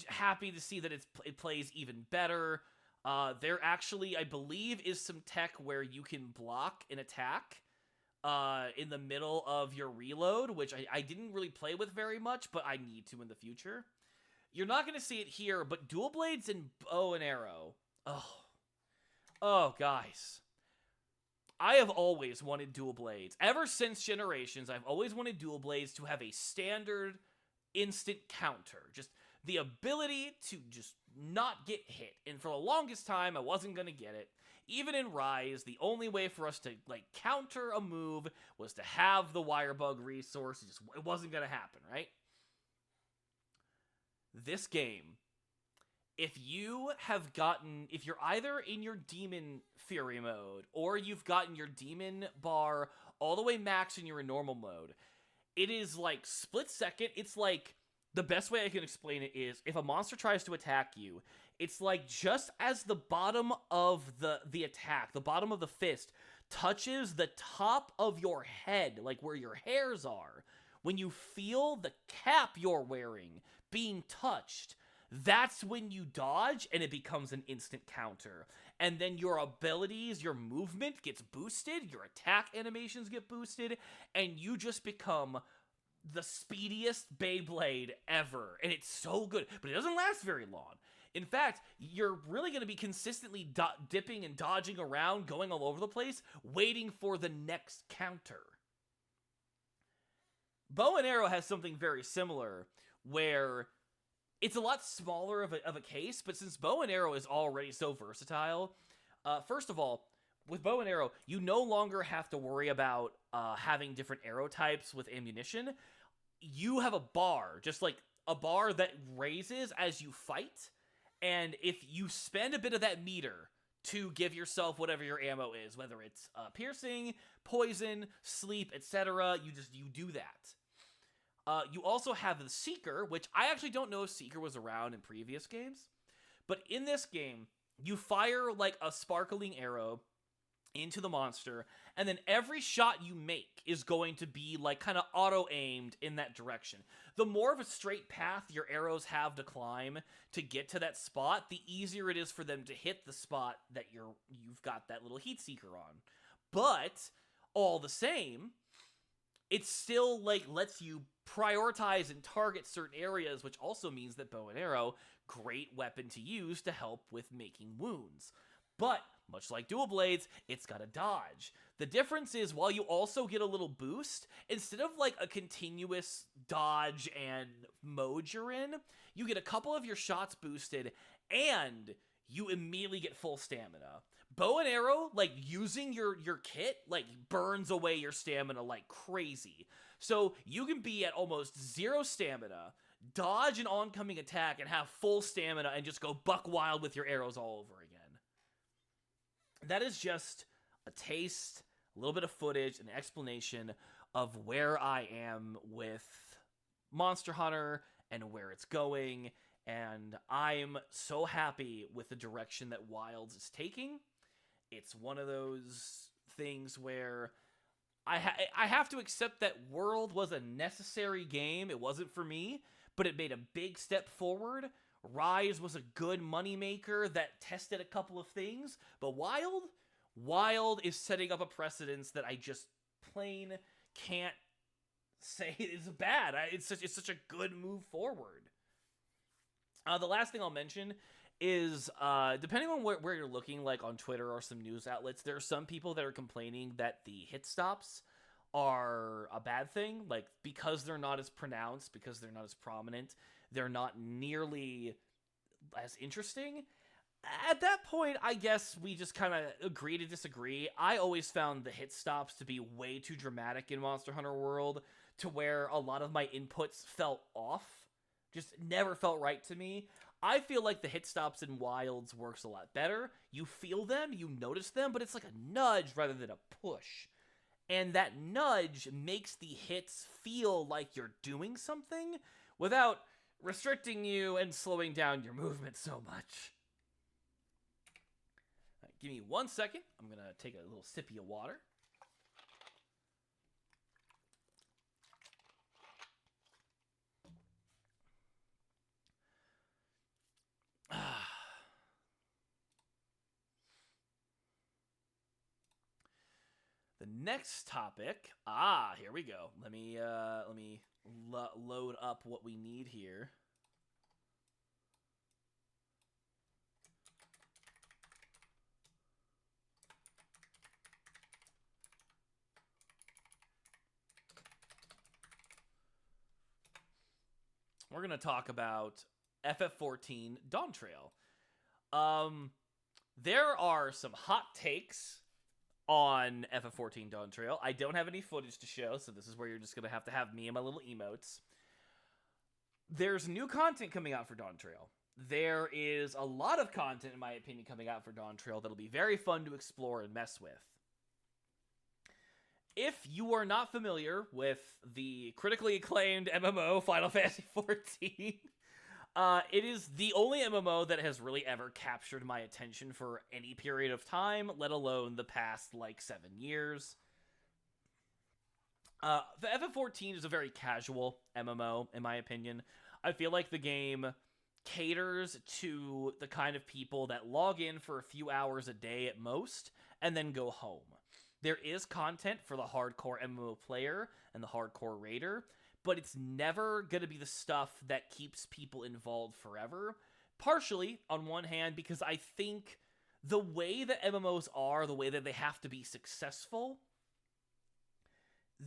Happy to see that it plays even better. There actually, I believe, is some tech where you can block an attack in the middle of your reload, which I didn't really play with very much, but I need to in the future. You're not going to see it here, but dual blades and bow and arrow. Oh, guys. I have always wanted dual blades. Ever since Generations, I've always wanted dual blades to have a standard instant counter. Just the ability to just not get hit. And for the longest time, I wasn't going to get it. Even in Rise, the only way for us to like counter a move was to have the wire bug resource. It wasn't going to happen, right? This game, if you're either in your demon fury mode or you've gotten your demon bar all the way max and you're in normal mode, it is like split second. It's like, the best way I can explain it is if a monster tries to attack you, it's like just as the bottom of the attack, the bottom of the fist touches the top of your head, like where your hairs are, when you feel the cap you're wearing being touched, that's when you dodge and it becomes an instant counter. And then your abilities, your movement gets boosted, your attack animations get boosted, and you just become the speediest Beyblade ever. And it's so good, but it doesn't last very long. In fact, you're really going to be consistently dipping and dodging around, going all over the place, waiting for the next counter. Bow and Arrow has something very similar, where it's a lot smaller of a case, but since Bow and Arrow is already so versatile, first of all, with Bow and Arrow, you no longer have to worry about having different arrow types with ammunition. You have a bar, just like a bar that raises as you fight, and if you spend a bit of that meter to give yourself whatever your ammo is, whether it's piercing, poison, sleep, etc., you do that. You also have the Seeker, which I actually don't know if Seeker was around in previous games, but in this game, you fire like a sparkling arrow into the monster, and then every shot you make is going to be like kind of auto-aimed in that direction. The more of a straight path your arrows have to climb to get to that spot, the easier it is for them to hit the spot that you've got that little heat seeker on. But all the same, it still like lets you prioritize and target certain areas, which also means that Bow and Arrow, great weapon to use to help with making wounds. But much like dual blades, it's got a dodge. The difference is, while you also get a little boost, instead of like a continuous dodge and mode you're in, you get a couple of your shots boosted, and you immediately get full stamina. Bow and Arrow, like using your kit, like burns away your stamina like crazy. So you can be at almost zero stamina, dodge an oncoming attack, and have full stamina and just go buck wild with your arrows all over again. That is just a taste, a little bit of footage, an explanation of where I am with Monster Hunter and where it's going, and I'm so happy with the direction that Wilds is taking. It's one of those things where I have to accept that World was a necessary game. It wasn't for me, but it made a big step forward. Rise was a good moneymaker that tested a couple of things, but Wild is setting up a precedence that I just plain can't say is bad. It's such a good move forward. The last thing I'll mention is, depending on where you're looking, like on Twitter or some news outlets, there are some people that are complaining that the hit stops are a bad thing, like because they're not as pronounced, because they're not as prominent, they're not nearly as interesting. At that point, I guess we just kind of agree to disagree. I always found the hit stops to be way too dramatic in Monster Hunter World, to where a lot of my inputs felt off, just never felt right to me. I feel like the hit stops in Wilds works a lot better. You feel them, you notice them, but it's like a nudge rather than a push. And that nudge makes the hits feel like you're doing something without restricting you and slowing down your movement so much. Right, give me 1 second. I'm going to take a little sippy of water. The next topic, here we go. Let me load up what we need here. We're going to talk about FF14 Dawntrail. There are some hot takes on FF14 Dawntrail. I don't have any footage to show, so this is where you're just going to have me and my little emotes. There's new content coming out for Dawntrail. There is a lot of content, in my opinion, coming out for Dawntrail that'll be very fun to explore and mess with. If you are not familiar with the critically acclaimed MMO Final Fantasy XIV, it is the only MMO that has really ever captured my attention for any period of time, let alone the past, 7 years. The FF14 is a very casual MMO, in my opinion. I feel like the game caters to the kind of people that log in for a few hours a day at most, and then go home. There is content for the hardcore MMO player and the hardcore raider, but it's never going to be the stuff that keeps people involved forever. Partially, on one hand, because I think the way that MMOs are, the way that they have to be successful,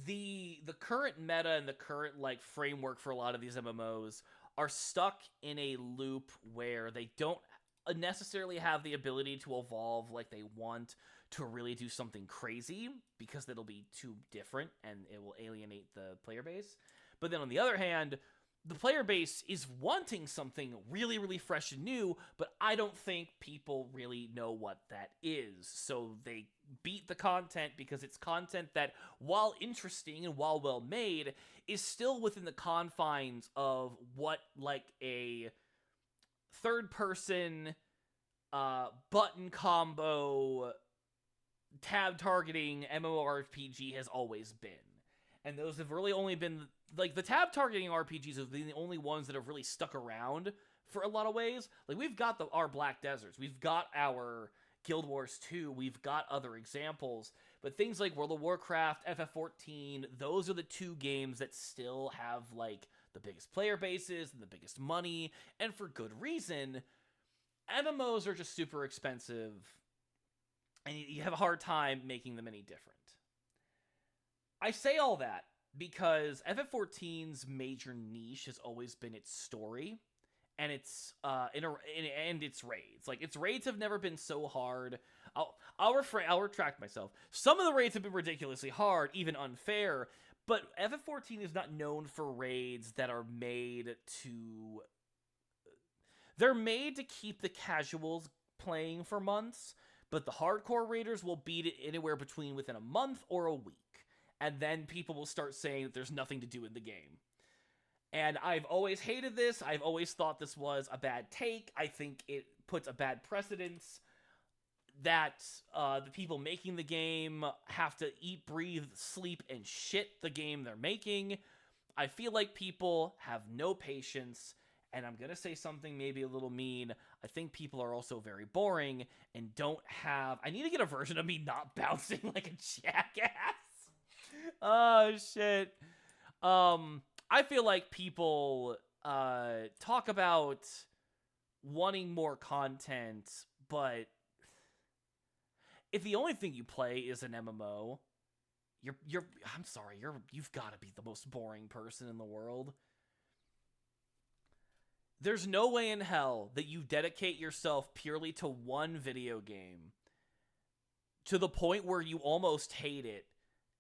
the current meta and the current framework for a lot of these MMOs are stuck in a loop where they don't necessarily have the ability to evolve like they want to really do something crazy, because that'll be too different and it will alienate the player base. But then on the other hand, the player base is wanting something really, really fresh and new, but I don't think people really know what that is. So they beat the content because it's content that, while interesting and while well made, is still within the confines of what a third person button combo tab targeting MMORPG has always been. And those have really only been, the tab targeting RPGs have been the only ones that have really stuck around for a lot of ways. We've got our Black Deserts, we've got our Guild Wars 2, we've got other examples, but things like World of Warcraft, FF14, those are the two games that still have, the biggest player bases and the biggest money, and for good reason. MMOs are just super expensive, and you have a hard time making them any different. I say all that because FF14's major niche has always been its story and its and its raids. Its raids have never been so hard. I'll retract myself. Some of the raids have been ridiculously hard, even unfair, but FF14 is not known for raids that are made to... They're made to keep the casuals playing for months, but the hardcore raiders will beat it anywhere between within a month or a week. And then people will start saying that there's nothing to do in the game. And I've always hated this. I've always thought this was a bad take. I think it puts a bad precedence that the people making the game have to eat, breathe, sleep, and shit the game they're making. I feel like people have no patience, and I'm going to say something maybe a little mean. I think people are also very boring and don't have... I need to get a version of me not bouncing like a jackass. Oh, shit. I feel like people talk about wanting more content, but if the only thing you play is an MMO, I'm sorry, you've got to be the most boring person in the world. There's no way in hell that you dedicate yourself purely to one video game to the point where you almost hate it,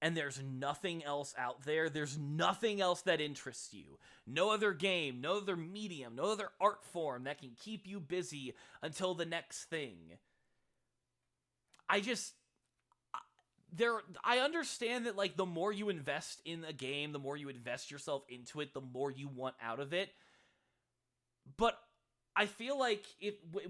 and there's nothing else out there. There's nothing else that interests you. No other game, no other medium, no other art form that can keep you busy until the next thing. I understand that, the more you invest in a game, the more you invest yourself into it, the more you want out of it. But I feel like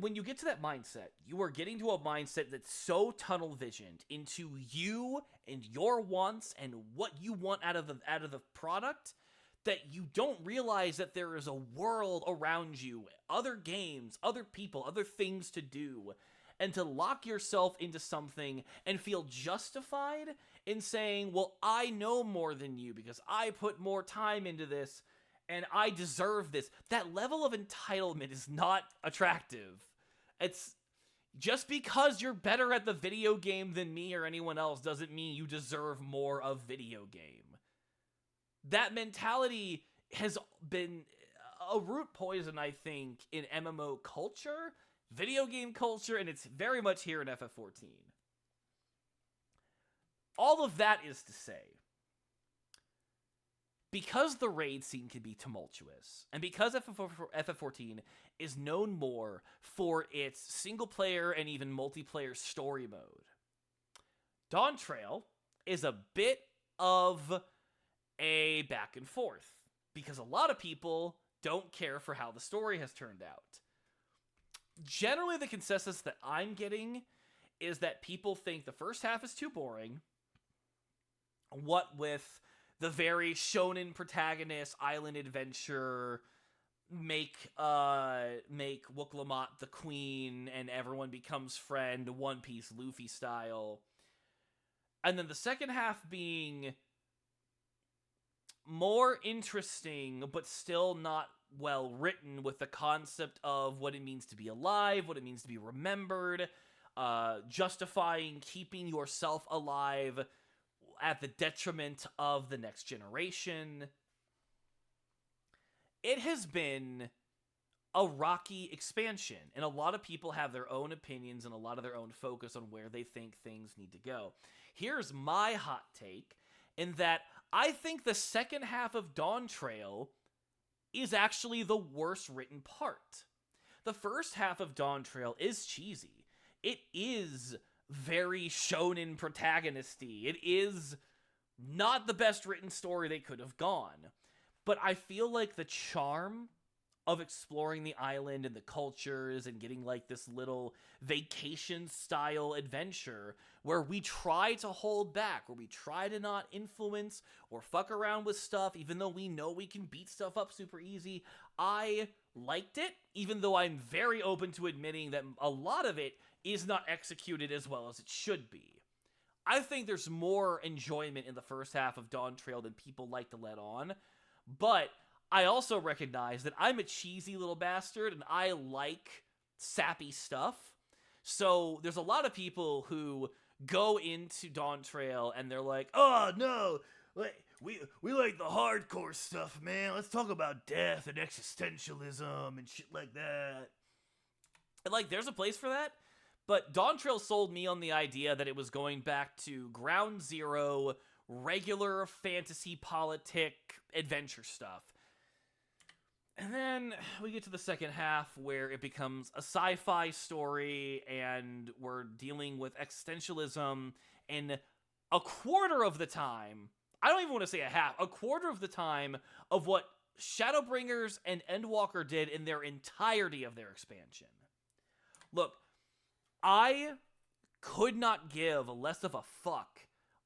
when you get to that mindset, you are getting to a mindset that's so tunnel visioned into you and your wants and what you want out of the product that you don't realize that there is a world around you, other games, other people, other things to do, and to lock yourself into something and feel justified in saying, well, I know more than you because I put more time into this and I deserve this. That level of entitlement is not attractive. It's just because you're better at the video game than me or anyone else doesn't mean you deserve more of video game. That mentality has been a root poison, I think, in MMO culture, video game culture, and it's very much here in FF14. All of that is to say, because the raid scene can be tumultuous, and because FF14 is known more for its single-player and even multiplayer story mode, Dawntrail is a bit of a back and forth, because a lot of people don't care for how the story has turned out. Generally, the consensus that I'm getting is that people think the first half is too boring, what with the very shonen protagonist, island adventure, make Wooklamot the queen, and everyone becomes friend, One Piece Luffy style. And then the second half being more interesting, but still not well written, with the concept of what it means to be alive, what it means to be remembered, justifying keeping yourself alive at the detriment of the next generation. It has been a rocky expansion, and a lot of people have their own opinions and a lot of their own focus on where they think things need to go. Here's my hot take, in that I think the second half of Dawntrail is actually the worst written part. The first half of Dawntrail is cheesy. It is very shonen protagonisty. It is not the best written story they could have gone. But I feel like the charm of exploring the island and the cultures and getting like this little vacation style adventure where we try to hold back, where we try to not influence or fuck around with stuff, even though we know we can beat stuff up super easy. I liked it, even though I'm very open to admitting that a lot of it is not executed as well as it should be. I think there's more enjoyment in the first half of Dawntrail than people like to let on, but I also recognize that I'm a cheesy little bastard and I like sappy stuff. So there's a lot of people who go into Dawntrail and they're like, oh no, we like the hardcore stuff, man. Let's talk about death and existentialism and shit like that. And like, there's a place for that. But Dawntrail sold me on the idea that it was going back to ground zero, regular fantasy politic adventure stuff. And then we get to the second half where it becomes a sci-fi story and we're dealing with existentialism, and a quarter of the time, I don't even want to say a half, a quarter of the time of what Shadowbringers and Endwalker did in their entirety of their expansion. Look, I could not give less of a fuck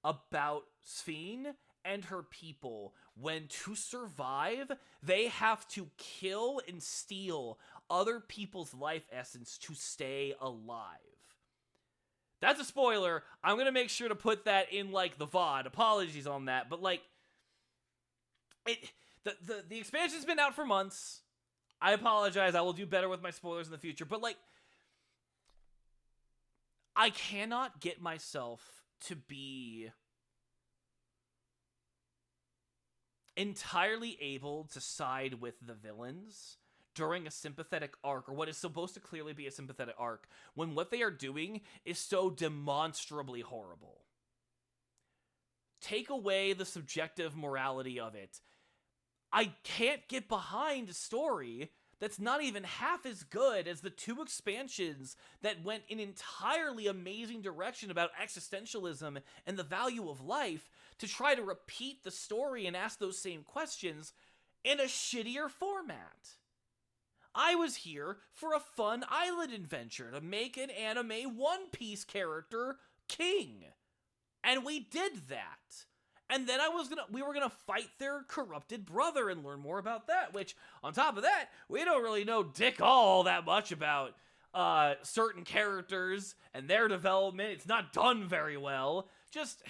about Sphene and her people when, to survive, they have to kill and steal other people's life essence to stay alive. That's a spoiler. I'm gonna make sure to put that in, like, the VOD. Apologies on that, but, like, the expansion's been out for months. I apologize. I will do better with my spoilers in the future, but, like, I cannot get myself to be entirely able to side with the villains during a sympathetic arc, or what is supposed to clearly be a sympathetic arc, when what they are doing is so demonstrably horrible. Take away the subjective morality of it. I can't get behind a story that's not even half as good as the two expansions that went in entirely amazing direction about existentialism and the value of life, to try to repeat the story and ask those same questions in a shittier format. I was here for a fun island adventure to make an anime One Piece character king. And we did that. And then we were gonna fight their corrupted brother and learn more about that, which, on top of that, we don't really know dick all that much about certain characters and their development. It's not done very well. Just,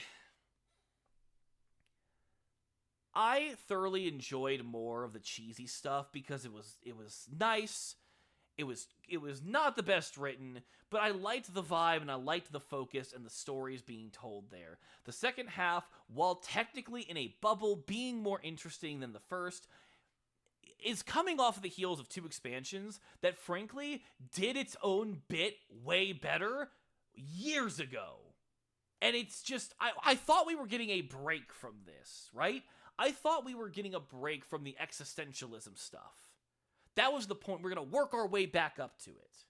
I thoroughly enjoyed more of the cheesy stuff because it was nice. It was not the best written, but I liked the vibe and I liked the focus and the stories being told there. The second half, while technically in a bubble, being more interesting than the first, is coming off of the heels of 2 expansions that frankly did its own bit way better years ago. And it's just, I thought we were getting a break from this, right? I thought we were getting a break from the existentialism stuff. That was the point. We're going to work our way back up to it.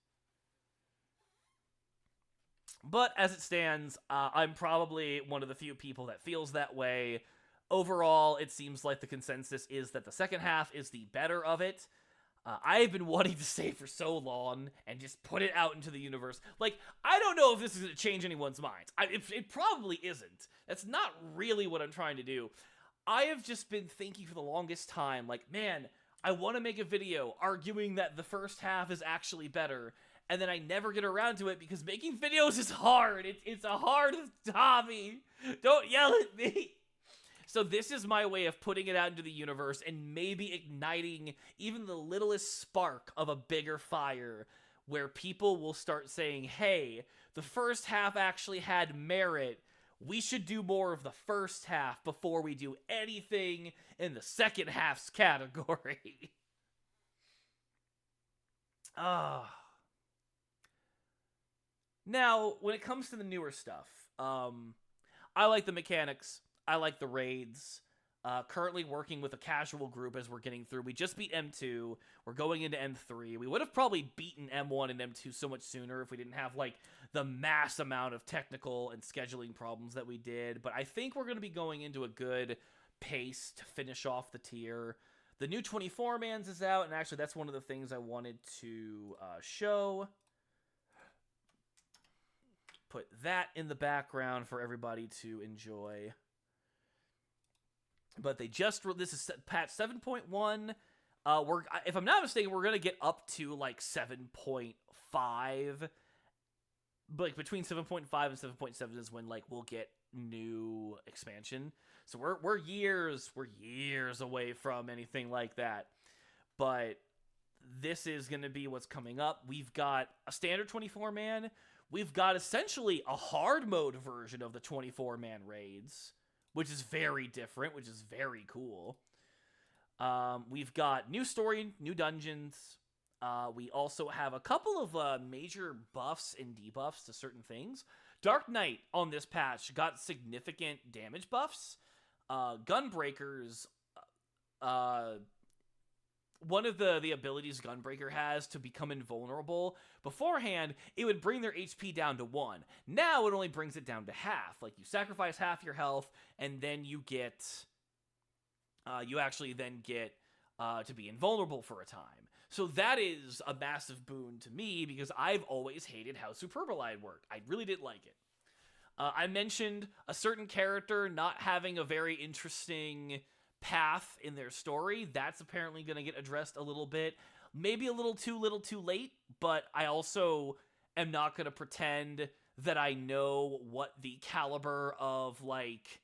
But as it stands, I'm probably one of the few people that feels that way. Overall, it seems like the consensus is that the second half is the better of it. I've been wanting to say for so long and just put it out into the universe. Like, I don't know if this is going to change anyone's minds. It probably isn't. That's not really what I'm trying to do. I have just been thinking for the longest time, like, man, I want to make a video arguing that the first half is actually better. And then I never get around to it because making videos is hard. It's a hard hobby. Don't yell at me. So this is my way of putting it out into the universe and maybe igniting even the littlest spark of a bigger fire where people will start saying, hey, the first half actually had merit. We should do more of the first half before we do anything in the second half's category. Now, when it comes to the newer stuff, I like the mechanics. I like the raids. Currently working with a casual group as we're getting through. We just beat M2. We're going into M3. We would have probably beaten M1 and M2 so much sooner if we didn't have, like, the mass amount of technical and scheduling problems that we did. But I think we're going to be going into a good pace to finish off the tier. The new 24-mans is out, and actually that's one of the things I wanted to show. Put that in the background for everybody to enjoy. But they just, this is patch 7.1. If I'm not mistaken, we're going to get up to like 7.5. But like between 7.5 and 7.7 is when like we'll get new expansion. So we're years away from anything like that. But this is going to be what's coming up. We've got a standard 24-man. We've got essentially a hard mode version of the 24-man raids, which is very different, which is very cool. We've got new story, new dungeons. We also have a couple of major buffs and debuffs to certain things. Dark Knight on this patch got significant damage buffs. Gunbreakers, one of the abilities Gunbreaker has to become invulnerable. Beforehand, it would bring their HP down to 1. Now it only brings it down to half. Like, you sacrifice half your health, and then you get... you actually then get to be invulnerable for a time. So that is a massive boon to me, because I've always hated how Superbolide worked. I really didn't like it. I mentioned a certain character not having a very interesting path in their story. That's apparently going to get addressed a little bit. Maybe a little too late, but I also am not going to pretend that I know what the caliber of, like,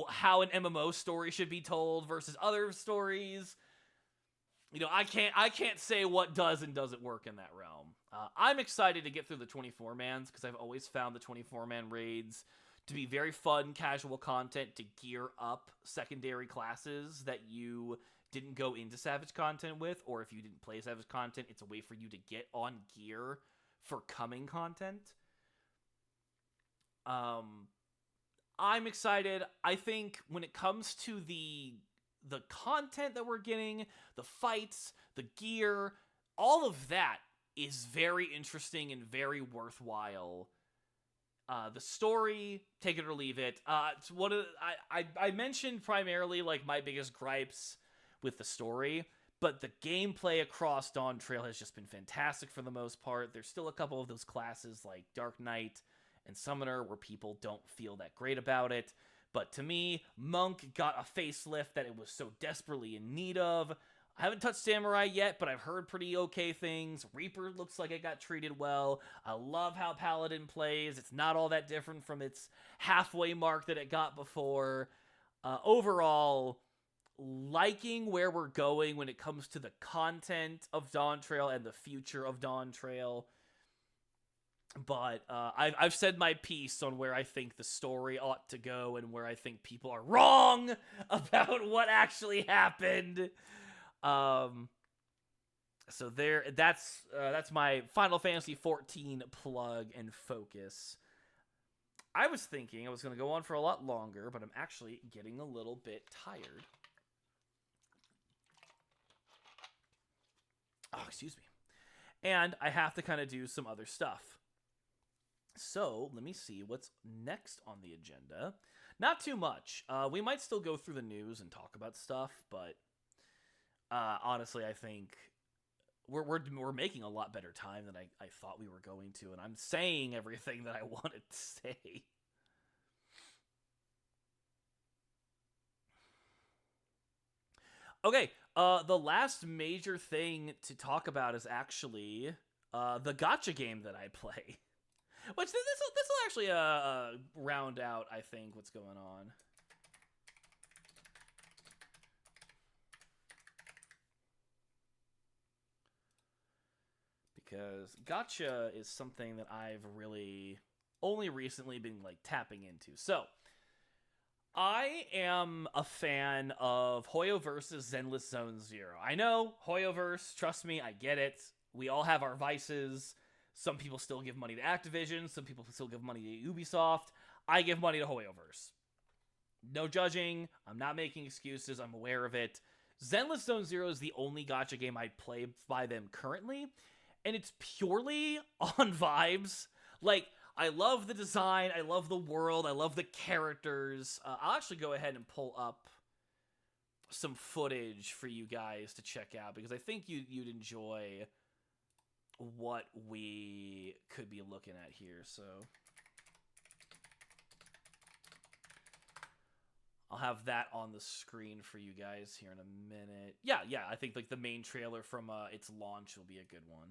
how an MMO story should be told versus other stories. You know, I can't say what does and doesn't work in that realm. I'm excited to get through the 24-mans, because I've always found the 24-man raids to be very fun, casual content to gear up secondary classes that you didn't go into Savage content with, or if you didn't play Savage content, it's a way for you to get on gear for coming content. I'm excited. I think when it comes to the content that we're getting, the fights, the gear, all of that is very interesting and very worthwhile. The story, take it or leave it. It's one of I mentioned primarily like my biggest gripes with the story, but the gameplay across Dawntrail has just been fantastic for the most part. There's still a couple of those classes like Dark Knight and Summoner where people don't feel that great about it. But to me, Monk got a facelift that it was so desperately in need of. I haven't touched Samurai yet, but I've heard pretty okay things. Reaper looks like it got treated well. I love how Paladin plays. It's not all that different from its halfway mark that it got before. Overall, liking where we're going when it comes to the content of Dawntrail and the future of Dawntrail. But I've said my piece on where I think the story ought to go and where I think people are wrong about what actually happened. Um, so that's my Final Fantasy 14 plug and focus. I was thinking I was going to go on for a lot longer, but I'm actually getting a little bit tired. Oh, excuse me. And I have to kind of do some other stuff. So let me see what's next on the agenda. Not too much. We might still go through the news and talk about stuff, but honestly, I think we're making a lot better time than I thought we were going to, and I'm saying everything that I wanted to say. Okay, the last major thing to talk about is actually the gacha game that I play. Which this will actually round out, I think, what's going on. Because gacha is something that I've really only recently been like tapping into. So I am a fan of Hoyoverse's Zenless Zone Zero. I know Hoyoverse, trust me, I get it. We all have our vices. Some people still give money to Activision. Some people still give money to Ubisoft. I give money to Hoyoverse. No judging. I'm not making excuses. I'm aware of it. Zenless Zone Zero is the only gacha game I play by them currently, and it's purely on vibes. Like, I love the design. I love the world. I love the characters. I'll actually go ahead and pull up some footage for you guys to check out, because I think you'd enjoy what we could be looking at here. So I'll have that on the screen for you guys here in a minute. Yeah, I think like the main trailer from its launch will be a good one.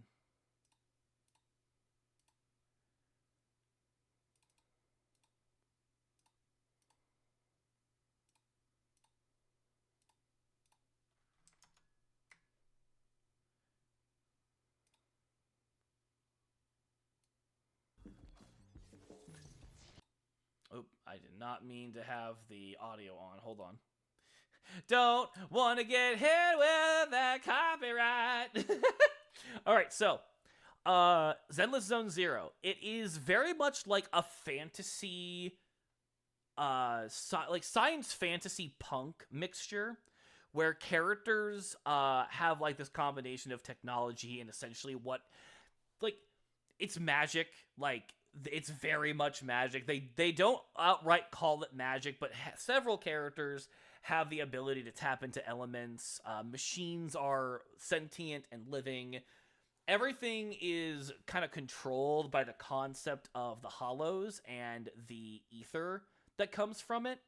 Oh, I did not mean to have the audio on. Hold on. Don't want to get hit with that copyright. All right, so Zenless Zone Zero. It is very much like a fantasy, like science fantasy punk mixture, where characters have like this combination of technology and essentially what, like, it's magic. Like, it's very much magic. They don't outright call it magic, but several characters have the ability to tap into elements. Machines are sentient and living. Everything is kind of controlled by the concept of the hollows and the ether that comes from it.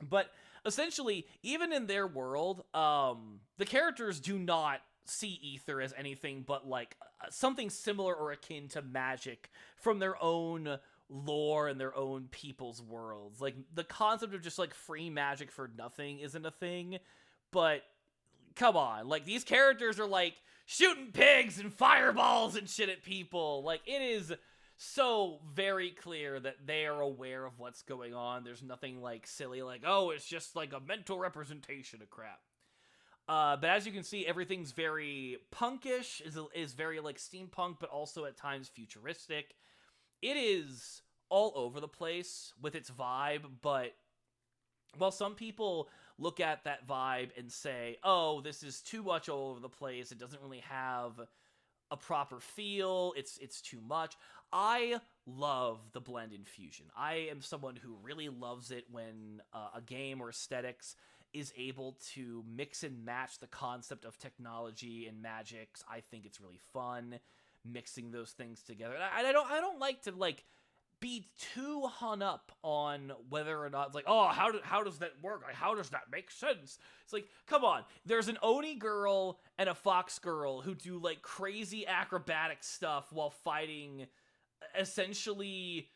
But essentially, even in their world, the characters do not see ether as anything but like something similar or akin to magic from their own lore and their own people's worlds. Like, the concept of just like free magic for nothing isn't a thing, but come on, like, these characters are like shooting pigs and fireballs and shit at people. Like, it is so very clear that they are aware of what's going on. There's nothing like silly like, oh, it's just like a mental representation of crap. But as you can see, everything's very punkish, is very like steampunk, but also at times futuristic. It is all over the place with its vibe, but while some people look at that vibe and say, oh, this is too much all over the place, it doesn't really have a proper feel, it's too much. I love the blend and fusion. I am someone who really loves it when a game or aesthetics is able to mix and match the concept of technology and magics. I think it's really fun mixing those things together. And I don't like to like be too hung up on whether or not it's like, oh, how does that work? Like, how does that make sense? It's like, come on. There's an Oni girl and a Fox girl who do like crazy acrobatic stuff while fighting essentially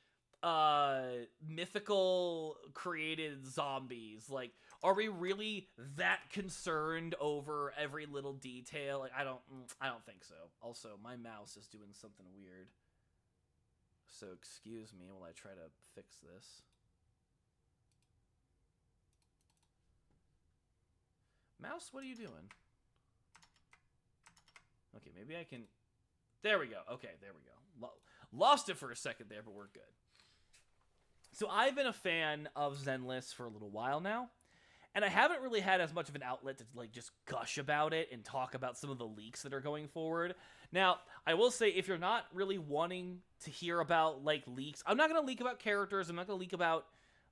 mythical created zombies. Like, are we really that concerned over every little detail? Like, I don't think so. Also, my mouse is doing something weird, so excuse me while I try to fix this. Mouse, what are you doing? Okay, maybe I can... There we go. Okay, there we go. Lost it for a second there, but we're good. So I've been a fan of Zenless for a little while now, and I haven't really had as much of an outlet to like just gush about it and talk about some of the leaks that are going forward. Now, I will say, if you're not really wanting to hear about like leaks, I'm not going to leak about characters, I'm not going to leak about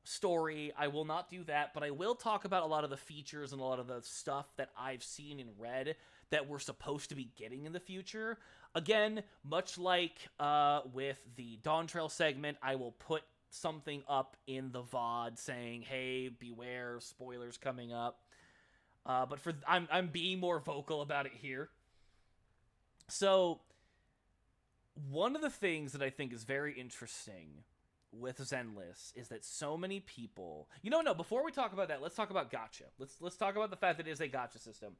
story, I will not do that, but I will talk about a lot of the features and a lot of the stuff that I've seen and read that we're supposed to be getting in the future. Again, much like with the dawntrail segment, I will put something up in the VOD saying, hey, beware, spoilers coming up. But I'm being more vocal about it here. So, one of the things that I think is very interesting with Zenless is that so many people... No, before we talk about that, let's talk about gacha. Let's talk about the fact that it is a gacha system.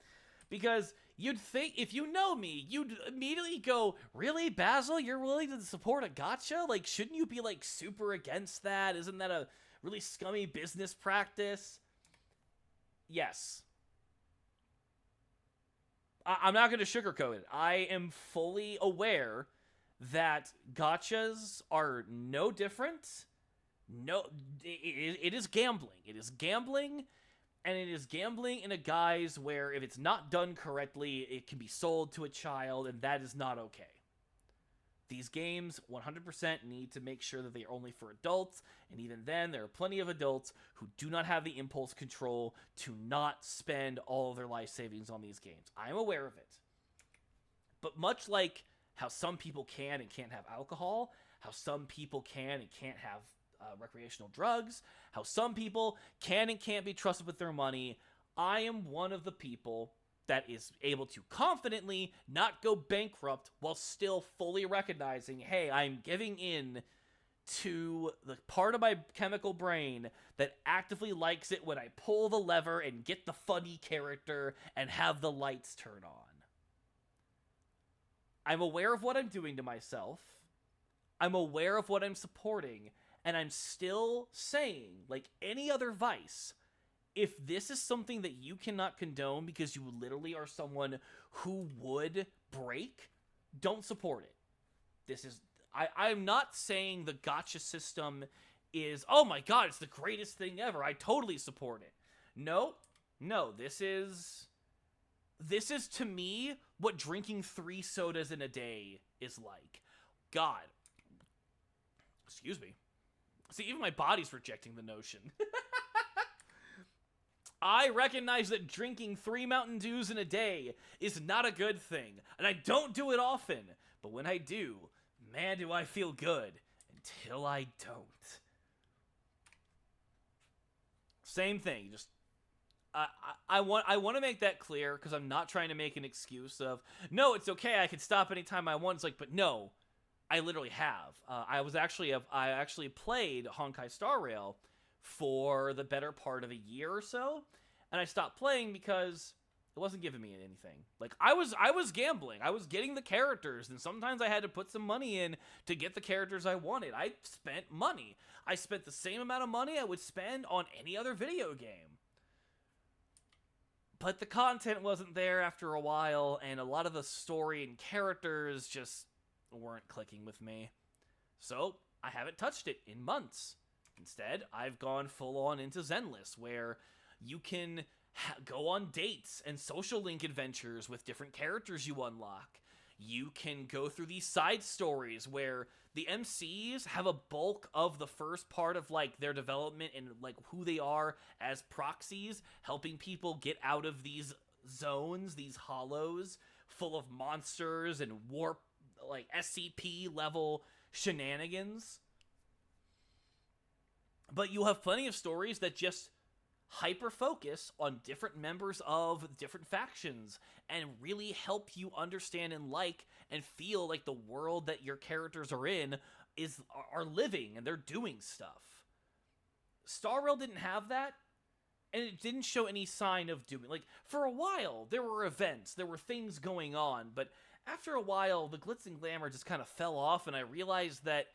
Because you'd think, if you know me, you'd immediately go, really, Basil, you're willing to support a gacha? Like, shouldn't you be, like, super against that? Isn't that a really scummy business practice? Yes. I'm not going to sugarcoat it. I am fully aware that gachas are no different. No, it is gambling. It is gambling. And it is gambling in a guise where if it's not done correctly, it can be sold to a child, and that is not okay. These games 100% need to make sure that they are only for adults, and even then, there are plenty of adults who do not have the impulse control to not spend all of their life savings on these games. I'm aware of it. But much like how some people can and can't have alcohol, how some people can and can't have recreational drugs, how some people can and can't be trusted with their money, I am one of the people that is able to confidently not go bankrupt while still fully recognizing, hey, I'm giving in to the part of my chemical brain that actively likes it when I pull the lever and get the funny character and have the lights turn on. I'm aware of what I'm doing to myself. I'm aware of what I'm supporting. And I'm still saying, like any other vice, if this is something that you cannot condone because you literally are someone who would break, don't support it. This is... I'm not saying the gacha system is, oh my god, it's the greatest thing ever. I totally support it. No, this is to me what drinking 3 sodas in a day is like. God. Excuse me. See, even my body's rejecting the notion. I recognize that drinking 3 Mountain Dews in a day is not a good thing, and I don't do it often, but when I do, man, do I feel good, until I don't. Same thing, just... I want to make that clear, because I'm not trying to make an excuse of, no, it's okay, I can stop anytime I want. It's like, but no, I literally have. I actually played Honkai Star Rail for the better part of a year or so, and I stopped playing because it wasn't giving me anything. Like, I was gambling. I was getting the characters, and sometimes I had to put some money in to get the characters I wanted. I spent money. I spent the same amount of money I would spend on any other video game. But the content wasn't there after a while, and a lot of the story and characters just weren't clicking with me. So, I haven't touched it in months. Instead, I've gone full on into Zenless, where you can go on dates and social link adventures with different characters you unlock. You can go through these side stories where the MCs have a bulk of the first part of, like, their development and, like, who they are as proxies, helping people get out of these zones, these hollows, full of monsters and warp, like, SCP-level shenanigans. But you have plenty of stories that just hyper-focus on different members of different factions and really help you understand and like and feel like the world that your characters are in are living and they're doing stuff. Star Rail didn't have that, and it didn't show any sign of doing... Like, for a while, there were events, there were things going on, but after a while, the glitz and glamour just kind of fell off, and I realized that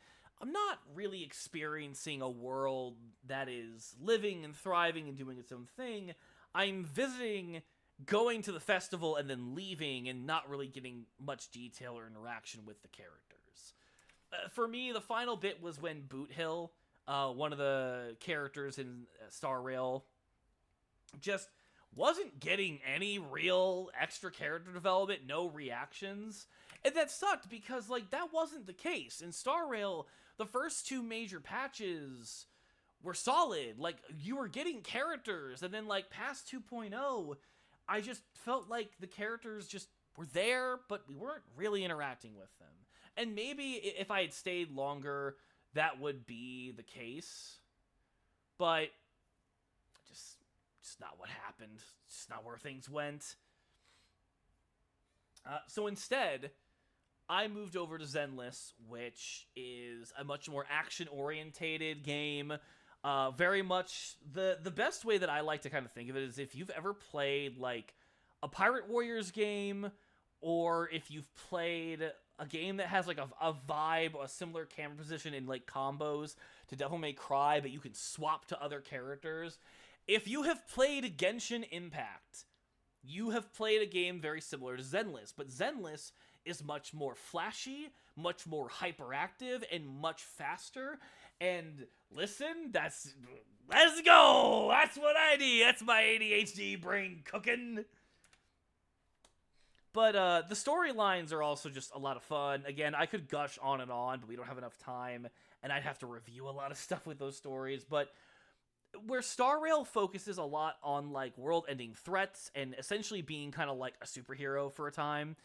I'm not really experiencing a world that is living and thriving and doing its own thing. I'm visiting going to the festival and then leaving and not really getting much detail or interaction with the characters. For me, the final bit was when Boot Hill, one of the characters in Star Rail, just wasn't getting any real extra character development, no reactions. And that sucked because, like, that wasn't the case. In Star Rail, the first 2 major patches were solid. Like, you were getting characters, and then, like, past 2.0, I just felt like the characters just were there, but we weren't really interacting with them. And maybe if I had stayed longer, that would be the case. But just not what happened. Just not where things went. So instead, I moved over to Zenless, which is a much more action-orientated game. Very much, the best way that I like to kind of think of it is if you've ever played, like, a Pirate Warriors game, or if you've played a game that has, like, a vibe, a similar camera position and, like, combos to Devil May Cry, but you can swap to other characters. If you have played Genshin Impact, you have played a game very similar to Zenless, but Zenless is much more flashy, much more hyperactive, and much faster. And listen, let's go! That's what I need! That's my ADHD brain cooking! But the storylines are also just a lot of fun. Again, I could gush on and on, but we don't have enough time, and I'd have to review a lot of stuff with those stories. But where Star Rail focuses a lot on, like, world-ending threats and essentially being kind of like a superhero for a time,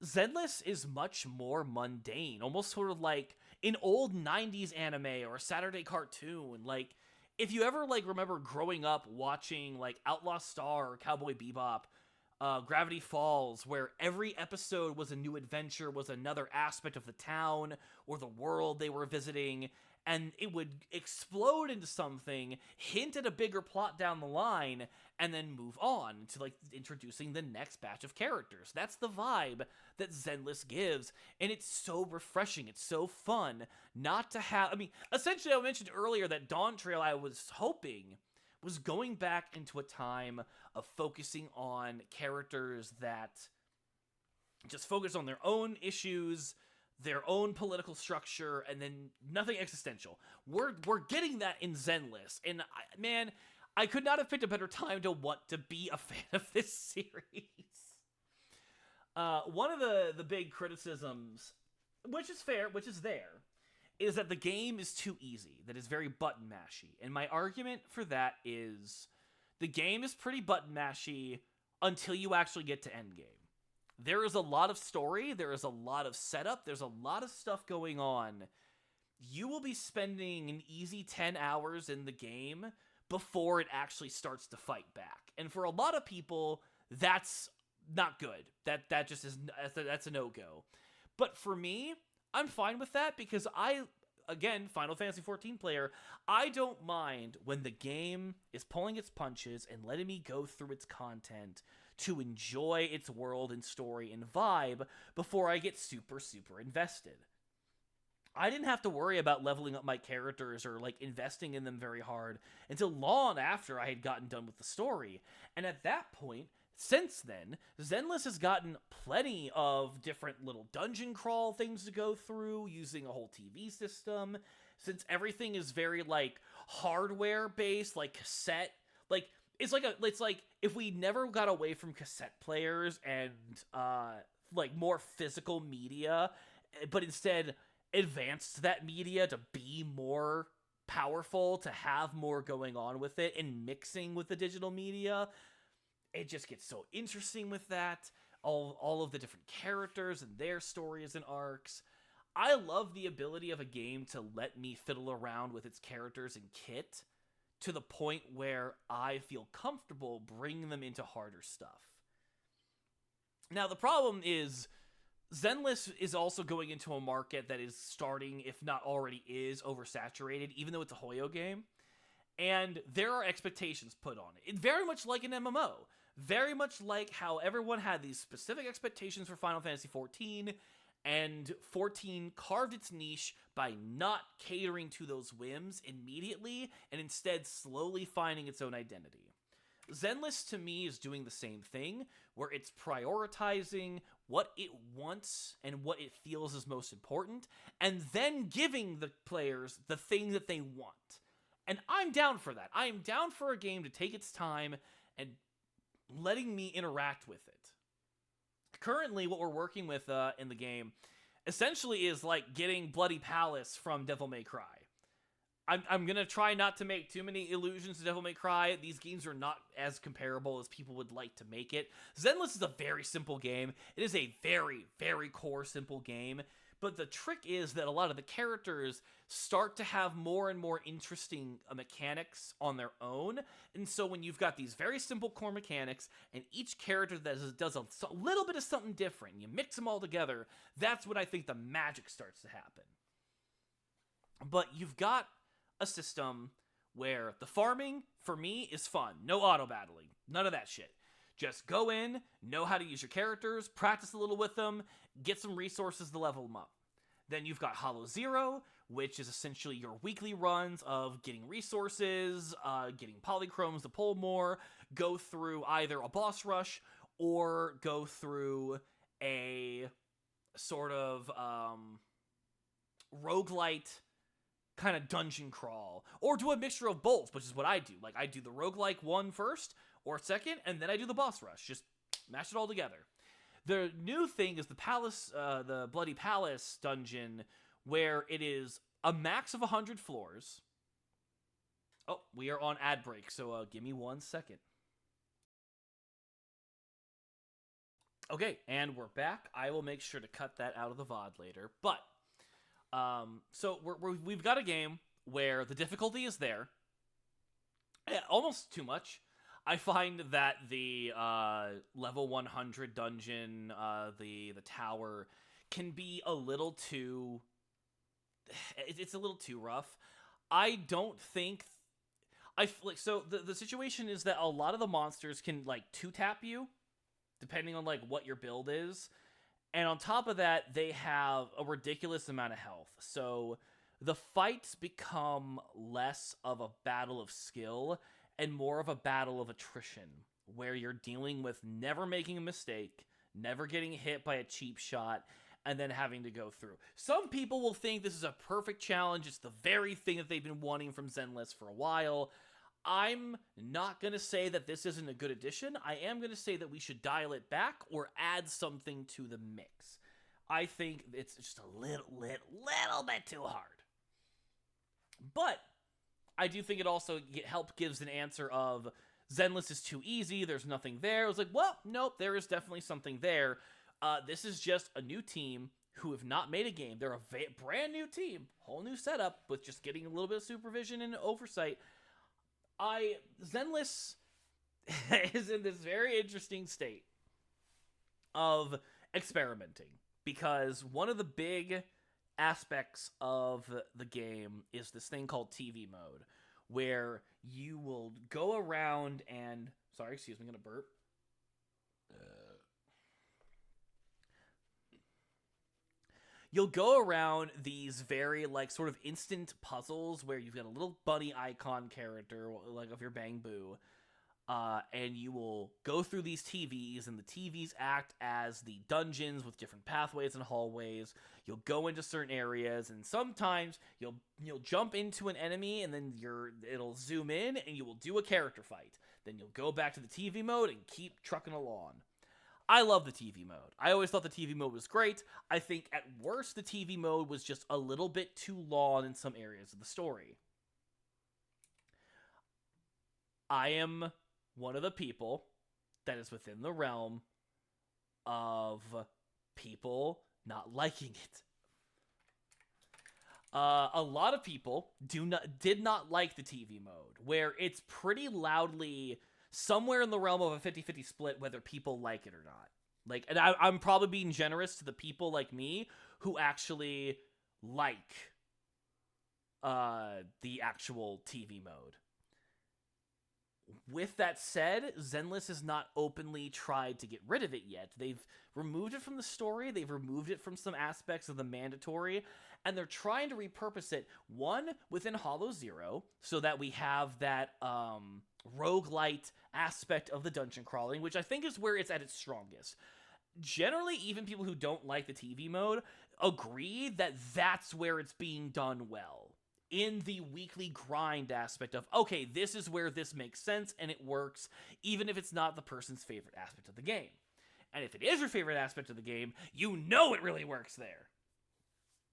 Zenless is much more mundane, almost sort of like an old 90s anime or a Saturday cartoon. Like, if you ever, like, remember growing up watching, like, Outlaw Star or Cowboy Bebop, Gravity Falls, where every episode was a new adventure, was another aspect of the town or the world they were visiting, and it would explode into something, hint at a bigger plot down the line, and then move on to, like, introducing the next batch of characters. That's the vibe that Zenless gives, and it's so refreshing, it's so fun not to have... I mean, essentially, I mentioned earlier that Dawntrail, I was hoping, was going back into a time of focusing on characters that just focus on their own issues, their own political structure, and then nothing existential. We're getting that in Zenless, and man, I could not have picked a better time to want to be a fan of this series. One of the big criticisms, which is fair, which is there, is that the game is too easy, that it's very button mashy. And my argument for that is the game is pretty button mashy until you actually get to endgame. There is a lot of story, there is a lot of setup, there's a lot of stuff going on. You will be spending an easy 10 hours in the game before it actually starts to fight back. And for a lot of people, that's not good. That just is, that's a no-go. But for me, I'm fine with that because again, Final Fantasy XIV player, I don't mind when the game is pulling its punches and letting me go through its content to enjoy its world and story and vibe before I get super, super invested. I didn't have to worry about leveling up my characters or, like, investing in them very hard until long after I had gotten done with the story. And at that point, since then, Zenless has gotten plenty of different little dungeon crawl things to go through, using a whole TV system. Since everything is very, like, hardware-based, like cassette, like, it's like if we never got away from cassette players and, like, more physical media, but instead advanced that media to be more powerful, to have more going on with it, and mixing with the digital media. It just gets so interesting with that. All of the different characters and their stories and arcs. I love the ability of a game to let me fiddle around with its characters and kit to the point where I feel comfortable bringing them into harder stuff. Now, the problem is Zenless is also going into a market that is starting, if not already is, oversaturated, even though it's a Hoyo game. And there are expectations put on it. It's very much like an MMO. Very much like how everyone had these specific expectations for Final Fantasy XIV, and 14 carved its niche by not catering to those whims immediately, and instead slowly finding its own identity. Zenless to me is doing the same thing, where it's prioritizing what it wants and what it feels is most important, and then giving the players the thing that they want. And I'm down for that. I am down for a game to take its time and letting me interact with it. Currently, what we're working with in the game essentially is like getting Bloody Palace from Devil May Cry. I'm going to try not to make too many allusions to Devil May Cry. These games are not as comparable as people would like to make it. Zenless is a very simple game. It is a very, very core simple game. But the trick is that a lot of the characters start to have more and more interesting mechanics on their own. And so when you've got these very simple core mechanics, and each character that does a little bit of something different, you mix them all together, that's when I think the magic starts to happen. But you've got a system where the farming, for me, is fun. No auto-battling. None of that shit. Just go in, know how to use your characters, practice a little with them, get some resources to level them up. Then you've got Hollow Zero, which is essentially your weekly runs of getting resources, getting polychromes to pull more, go through either a boss rush, or go through a sort of roguelite kind of dungeon crawl, or do a mixture of both, which is what I do. Like, I do the roguelike one first, or second, and then I do the boss rush. Just mash it all together. The new thing is the palace, the Bloody Palace dungeon, where it is a max of 100 floors. Oh, we are on ad break, so give me 1 second. Okay, and we're back. I will make sure to cut that out of the VOD later. But, so we've got a game where the difficulty is there. Almost too much. I find that the level 100 dungeon, the tower, can be a little too... It's a little too rough. I don't think... So the situation is that a lot of the monsters can, like, 2-tap you, depending on, like, what your build is. And on top of that, they have a ridiculous amount of health. So the fights become less of a battle of skill and more of a battle of attrition, where you're dealing with never making a mistake, never getting hit by a cheap shot, and then having to go through. Some people will think this is a perfect challenge. It's the very thing that they've been wanting from Zenless for a while. I'm not going to say that this isn't a good addition. I am going to say that we should dial it back or add something to the mix. I think it's just a little bit too hard. But I do think it also gives an answer of Zenless is too easy, there's nothing there. I was like, well, nope, there is definitely something there. This is just a new team who have not made a game. They're a brand new team, whole new setup, with just getting a little bit of supervision and oversight. Zenless is in this very interesting state of experimenting, because one of the big aspects of the game is this thing called TV mode, where you will go around and... Sorry, excuse me, I'm gonna burp. You'll go around these very, like, sort of instant puzzles where you've got a little bunny icon character, like, of your Bang Boo, and you will go through these TVs, and the TVs act as the dungeons with different pathways and hallways. You'll go into certain areas, and sometimes you'll jump into an enemy, and then it'll zoom in, and you will do a character fight. Then you'll go back to the TV mode and keep trucking along. I love the TV mode. I always thought the TV mode was great. I think at worst the TV mode was just a little bit too long in some areas of the story. I am one of the people that is within the realm of people not liking it. A lot of people did not like the TV mode, where it's pretty loudly somewhere in the realm of a 50-50 split whether people like it or not. Like, and I'm probably being generous to the people like me who actually like the actual TV mode. With that said, Zenless has not openly tried to get rid of it yet. They've removed it from the story, they've removed it from some aspects of the mandatory, and they're trying to repurpose it, one, within Hollow Zero, so that we have that roguelite aspect of the dungeon crawling, which I think is where it's at its strongest. Generally, even people who don't like the TV mode agree that that's where it's being done well. In the weekly grind aspect of, okay, this is where this makes sense and it works, even if it's not the person's favorite aspect of the game. And if it is your favorite aspect of the game, you know it really works there.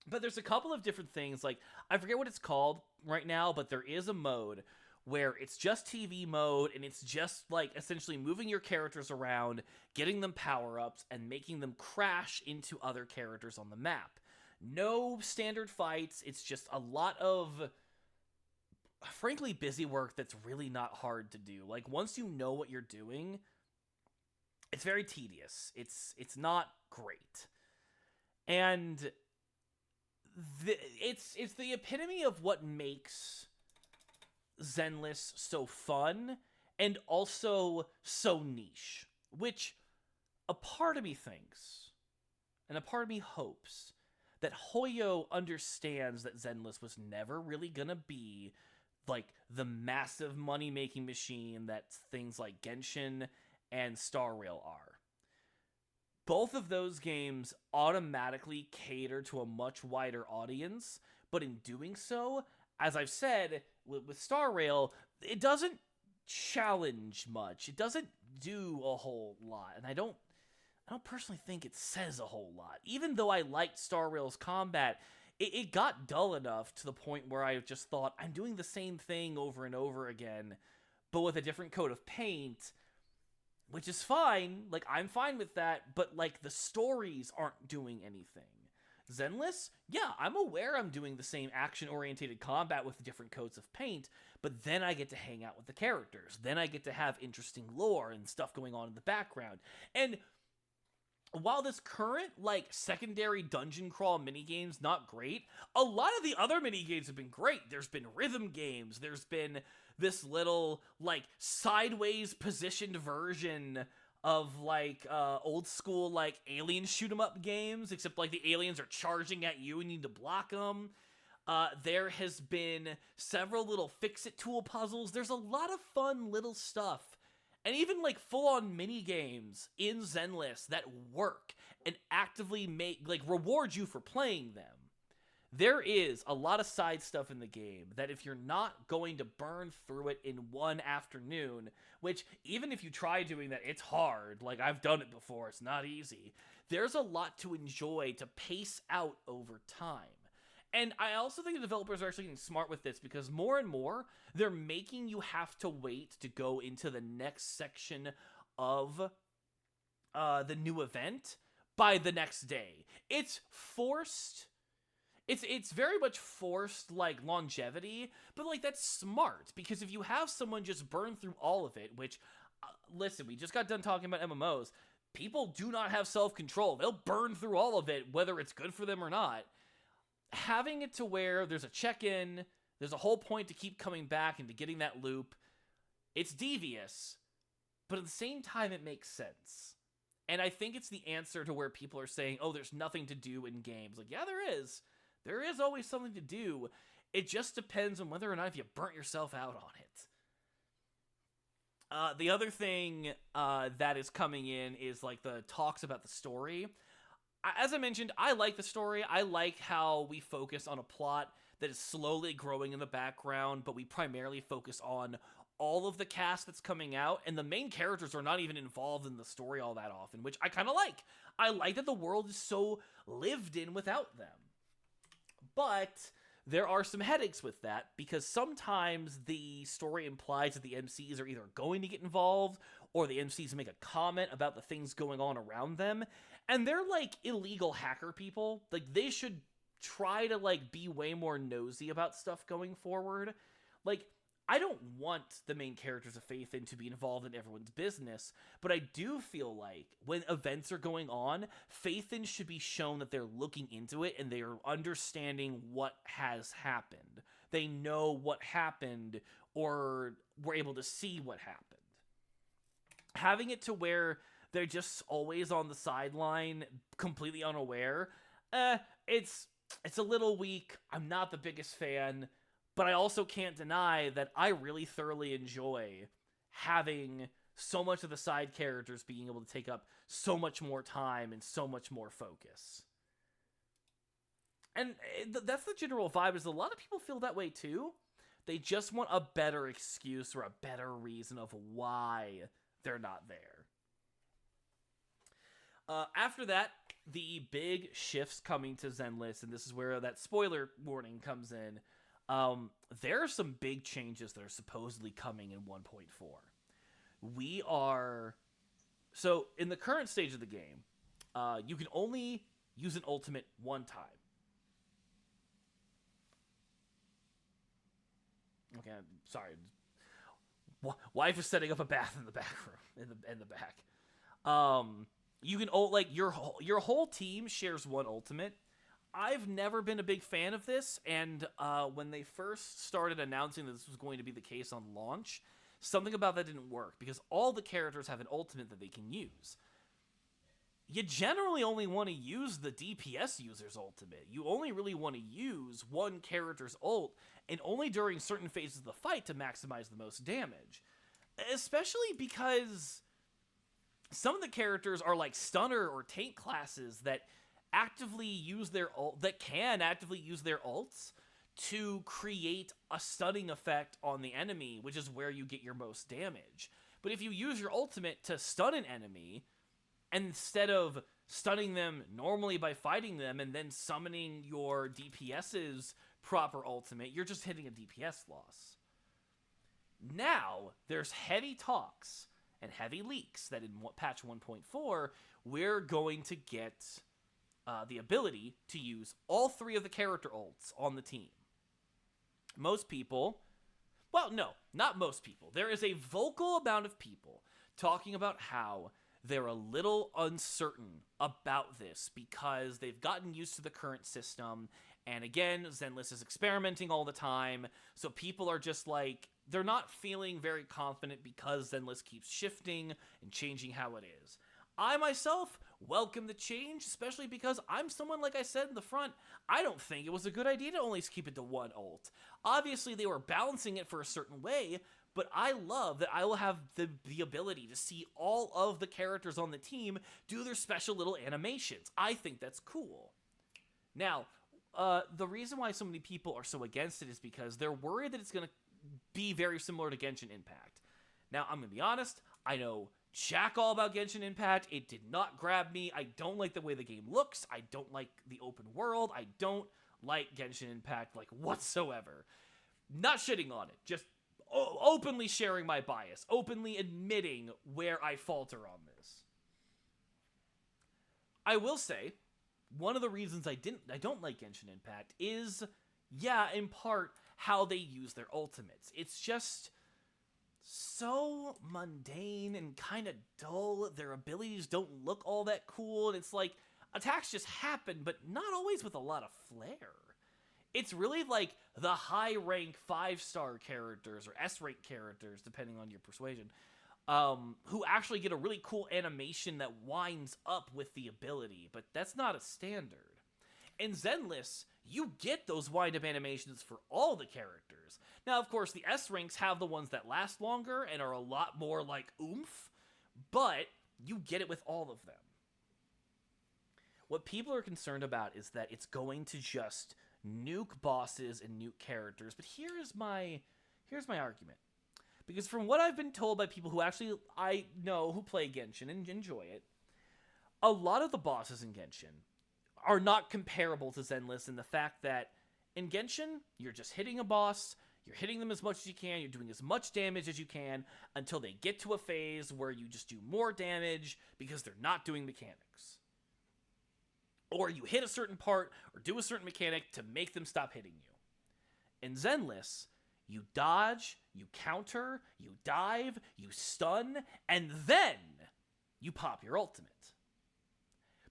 But there's a couple of different things, like, I forget what it's called right now, but there is a mode where it's just TV mode, and it's just, like, essentially moving your characters around, getting them power-ups, and making them crash into other characters on the map. No standard fights, it's just a lot of, frankly, busy work that's really not hard to do. Like, once you know what you're doing, it's very tedious. It's not great. And it's the epitome of what makes Zenless so fun and also so niche, which a part of me thinks and a part of me hopes that Hoyo understands that Zenless was never really gonna be like the massive money-making machine that things like Genshin and Star Rail are. Both of those games automatically cater to a much wider audience, but in doing so, as I've said, with Star Rail, it doesn't challenge much. It doesn't do a whole lot, and I don't personally think it says a whole lot. Even though I liked Star Rail's combat, it got dull enough to the point where I just thought, I'm doing the same thing over and over again, but with a different coat of paint, which is fine. Like, I'm fine with that, but, like, the stories aren't doing anything. Zenless, yeah, I'm aware I'm doing the same action-oriented combat with different coats of paint, but then I get to hang out with the characters. Then I get to have interesting lore and stuff going on in the background. And while this current, like, secondary dungeon crawl minigame's not great, a lot of the other minigames have been great. There's been rhythm games. There's been this little, like, sideways positioned version of, like, old school, like, alien shoot-'em-up games, except, like, the aliens are charging at you and you need to block them. There has been several little fix-it tool puzzles. There's a lot of fun little stuff. And even, like, full-on mini-games in Zenless that work and actively reward you for playing them. There is a lot of side stuff in the game that if you're not going to burn through it in one afternoon, which even if you try doing that, it's hard. Like, I've done it before. It's not easy. There's a lot to enjoy to pace out over time. And I also think the developers are actually getting smart with this because more and more, they're making you have to wait to go into the next section of the new event by the next day. It's forced. It's very much forced, like, longevity, but, like, that's smart, because if you have someone just burn through all of it, which, listen, we just got done talking about MMOs, people do not have self-control. They'll burn through all of it, whether it's good for them or not. Having it to where there's a check-in, there's a whole point to keep coming back and to getting that loop, it's devious, but at the same time, it makes sense. And I think it's the answer to where people are saying, oh, there's nothing to do in games. Like, yeah, there is. There is always something to do. It just depends on whether or not you burnt yourself out on it. The other thing that is coming in is, like, the talks about the story. As I mentioned, I like the story. I like how we focus on a plot that is slowly growing in the background, but we primarily focus on all of the cast that's coming out, and the main characters are not even involved in the story all that often, which I kind of like. I like that the world is so lived in without them. But there are some headaches with that, because sometimes the story implies that the MCs are either going to get involved, or the MCs make a comment about the things going on around them, and they're, like, illegal hacker people. Like, they should try to, like, be way more nosy about stuff going forward. Like, I don't want the main characters of Faithin to be involved in everyone's business, but I do feel like when events are going on, Faithin should be shown that they're looking into it and they are understanding what has happened. They know what happened, or were able to see what happened. Having it to where they're just always on the sideline, completely unaware, it's a little weak. I'm not the biggest fan. But I also can't deny that I really thoroughly enjoy having so much of the side characters being able to take up so much more time and so much more focus. And that's the general vibe, is a lot of people feel that way too. They just want a better excuse or a better reason of why they're not there. After that, the big shifts coming to Zenless, and this is where that spoiler warning comes in. There are some big changes that are supposedly coming in 1.4. So in the current stage of the game, you can only use an ultimate one time. Okay, I'm sorry. Wife is setting up a bath in the back room, in the back. You can your whole team shares one ultimate. I've never been a big fan of this, and when they first started announcing that this was going to be the case on launch, something about that didn't work, because all the characters have an ultimate that they can use. You generally only want to use the DPS user's ultimate. You only really want to use one character's ult, and only during certain phases of the fight to maximize the most damage. Especially because some of the characters are like stunner or tank classes that actively use their can actively use their ults to create a stunning effect on the enemy, which is where you get your most damage. But if you use your ultimate to stun an enemy, instead of stunning them normally by fighting them and then summoning your DPS's proper ultimate, you're just hitting a DPS loss. Now, there's heavy talks and heavy leaks that in patch 1.4, we're going to get the ability to use all three of the character ults on the team. Most people, well, no, not most people. There is a vocal amount of people talking about how they're a little uncertain about this because they've gotten used to the current system. And again, Zenless is experimenting all the time. So people are just like, they're not feeling very confident because Zenless keeps shifting and changing how it is. I myself welcome the change, especially because I'm someone, like I said in the front, I don't think it was a good idea to only keep it to one ult. Obviously, they were balancing it for a certain way, but I love that I will have the ability to see all of the characters on the team do their special little animations. I think that's cool. Now, the reason why so many people are so against it is because they're worried that it's going to be very similar to Genshin Impact. Now, I'm going to be honest, I know jack all about Genshin Impact. It did not grab me. I don't like the way the game looks. I don't like the open world. I don't like Genshin Impact, like, whatsoever. Not shitting on it, just openly sharing my bias, openly admitting where I falter on this. I will say, one of the reasons I don't like Genshin Impact is, yeah, in part, how they use their ultimates. It's just so mundane and kind of dull. Their abilities don't look all that cool, and it's like, attacks just happen, but not always with a lot of flair. It's really like the high-rank 5-star characters, or S-rank characters, depending on your persuasion, who actually get a really cool animation that winds up with the ability, but that's not a standard. In Zenless, you get those wind-up animations for all the characters. Now, of course, the S-ranks have the ones that last longer and are a lot more like oomph, but you get it with all of them. What people are concerned about is that it's going to just nuke bosses and nuke characters, but here's my argument. Because from what I've been told by people who actually I know who play Genshin and enjoy it, a lot of the bosses in Genshin are not comparable to Zenless in the fact that in Genshin, you're just hitting a boss, you're hitting them as much as you can, you're doing as much damage as you can until they get to a phase where you just do more damage because they're not doing mechanics. Or you hit a certain part or do a certain mechanic to make them stop hitting you. In Zenless, you dodge, you counter, you dive, you stun, and then you pop your ultimate.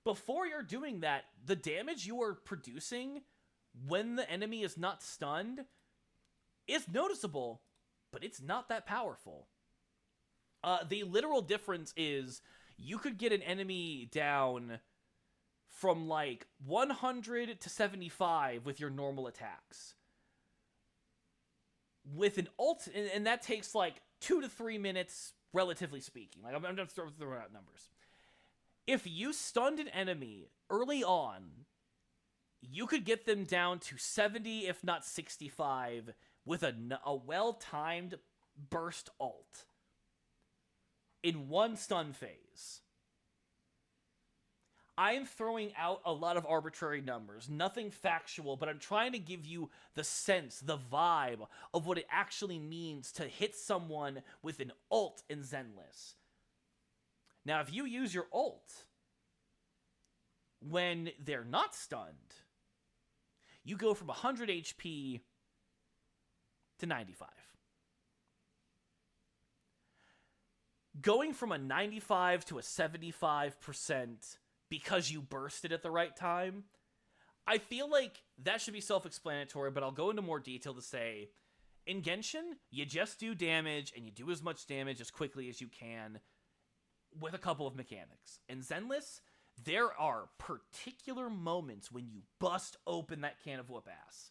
Before you're doing that, the damage you are producing when the enemy is not stunned is noticeable, but it's not that powerful. The literal difference is you could get an enemy down from like 100 to 75 with your normal attacks. With an ult, and that takes like 2 to 3 minutes, relatively speaking. Like, I'm just throwing out numbers. If you stunned an enemy early on, you could get them down to 70, if not 65, with a well-timed burst ult in one stun phase. I'm throwing out a lot of arbitrary numbers, nothing factual, but I'm trying to give you the sense, the vibe of what it actually means to hit someone with an ult in Zenless. Now, if you use your ult when they're not stunned, you go from 100 HP to 95. Going from a 95 to a 75% because you bursted at the right time, I feel like that should be self-explanatory, but I'll go into more detail to say, in Genshin, you just do damage, and you do as much damage as quickly as you can with a couple of mechanics. In Zenless, there are particular moments when you bust open that can of whoop-ass.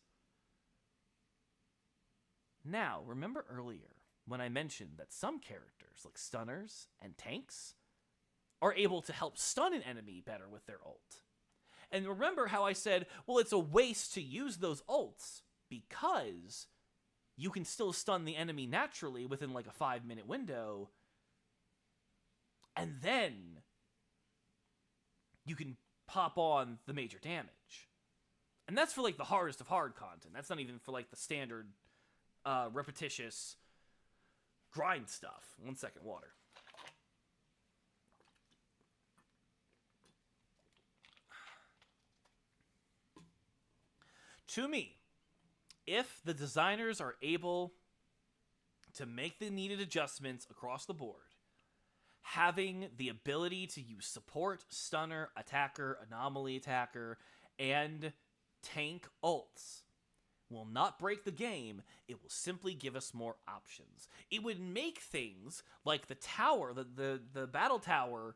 Now, remember earlier when I mentioned that some characters, like stunners and tanks, are able to help stun an enemy better with their ult. And remember how I said, well, it's a waste to use those ults because you can still stun the enemy naturally within like a 5-minute window, and then you can pop on the major damage. And that's for like the hardest of hard content. That's not even for like the standard repetitious grind stuff. 1 second, water. To me, if the designers are able to make the needed adjustments across the board, having the ability to use support, stunner, attacker, anomaly attacker, and tank ults will not break the game, it will simply give us more options. It would make things like the tower, the battle tower,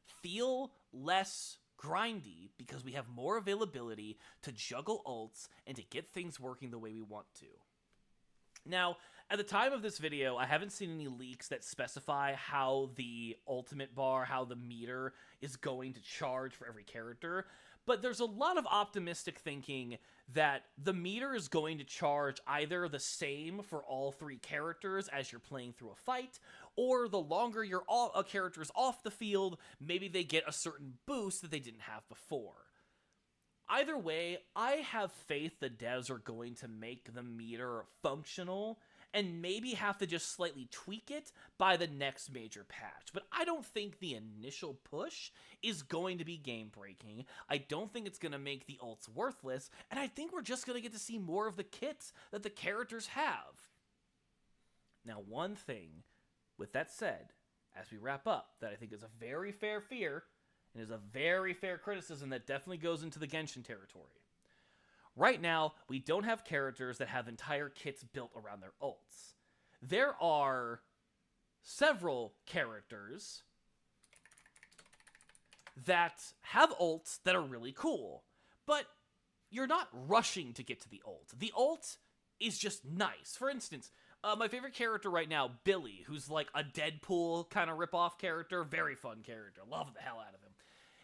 feel less grindy because we have more availability to juggle ults and to get things working the way we want to. Now, at the time of this video, I haven't seen any leaks that specify how the ultimate bar, how the meter is going to charge for every character, but there's a lot of optimistic thinking that the meter is going to charge either the same for all 3 characters as you're playing through a fight, or the longer a character is off the field, maybe they get a certain boost that they didn't have before. Either way, I have faith the devs are going to make the meter functional and maybe have to just slightly tweak it by the next major patch. But I don't think the initial push is going to be game-breaking. I don't think it's going to make the ults worthless, and I think we're just going to get to see more of the kits that the characters have. Now, one thing, with that said, as we wrap up, that I think is a very fair fear, and is a very fair criticism that definitely goes into the Genshin territory. Right now, we don't have characters that have entire kits built around their ults. There are several characters that have ults that are really cool, but you're not rushing to get to the ult. The ult is just nice. For instance, my favorite character right now, Billy, who's like a Deadpool kind of rip-off character, very fun character, love the hell out of him.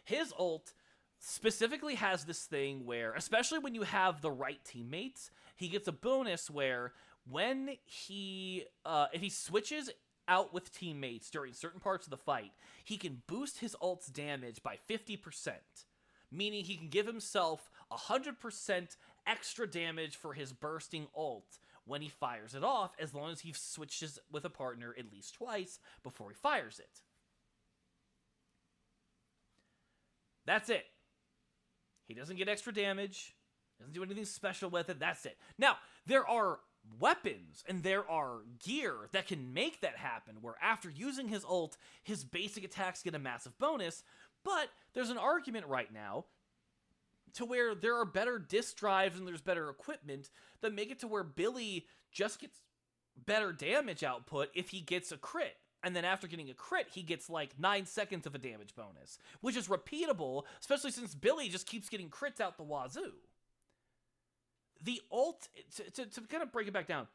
His ult specifically has this thing where, especially when you have the right teammates, he gets a bonus where when if he switches out with teammates during certain parts of the fight, he can boost his ult's damage by 50%, meaning he can give himself 100% extra damage for his bursting ult when he fires it off, as long as he switches with a partner at least twice before he fires it. That's it. He doesn't get extra damage, doesn't do anything special with it, that's it. Now, there are weapons and there are gear that can make that happen, where after using his ult, his basic attacks get a massive bonus, but there's an argument right now to where there are better disk drives and there's better equipment that make it to where Billy just gets better damage output if he gets a crit. And then after getting a crit, he gets like 9 seconds of a damage bonus, which is repeatable, especially since Billy just keeps getting crits out the wazoo. The ult, to kind of break it back down,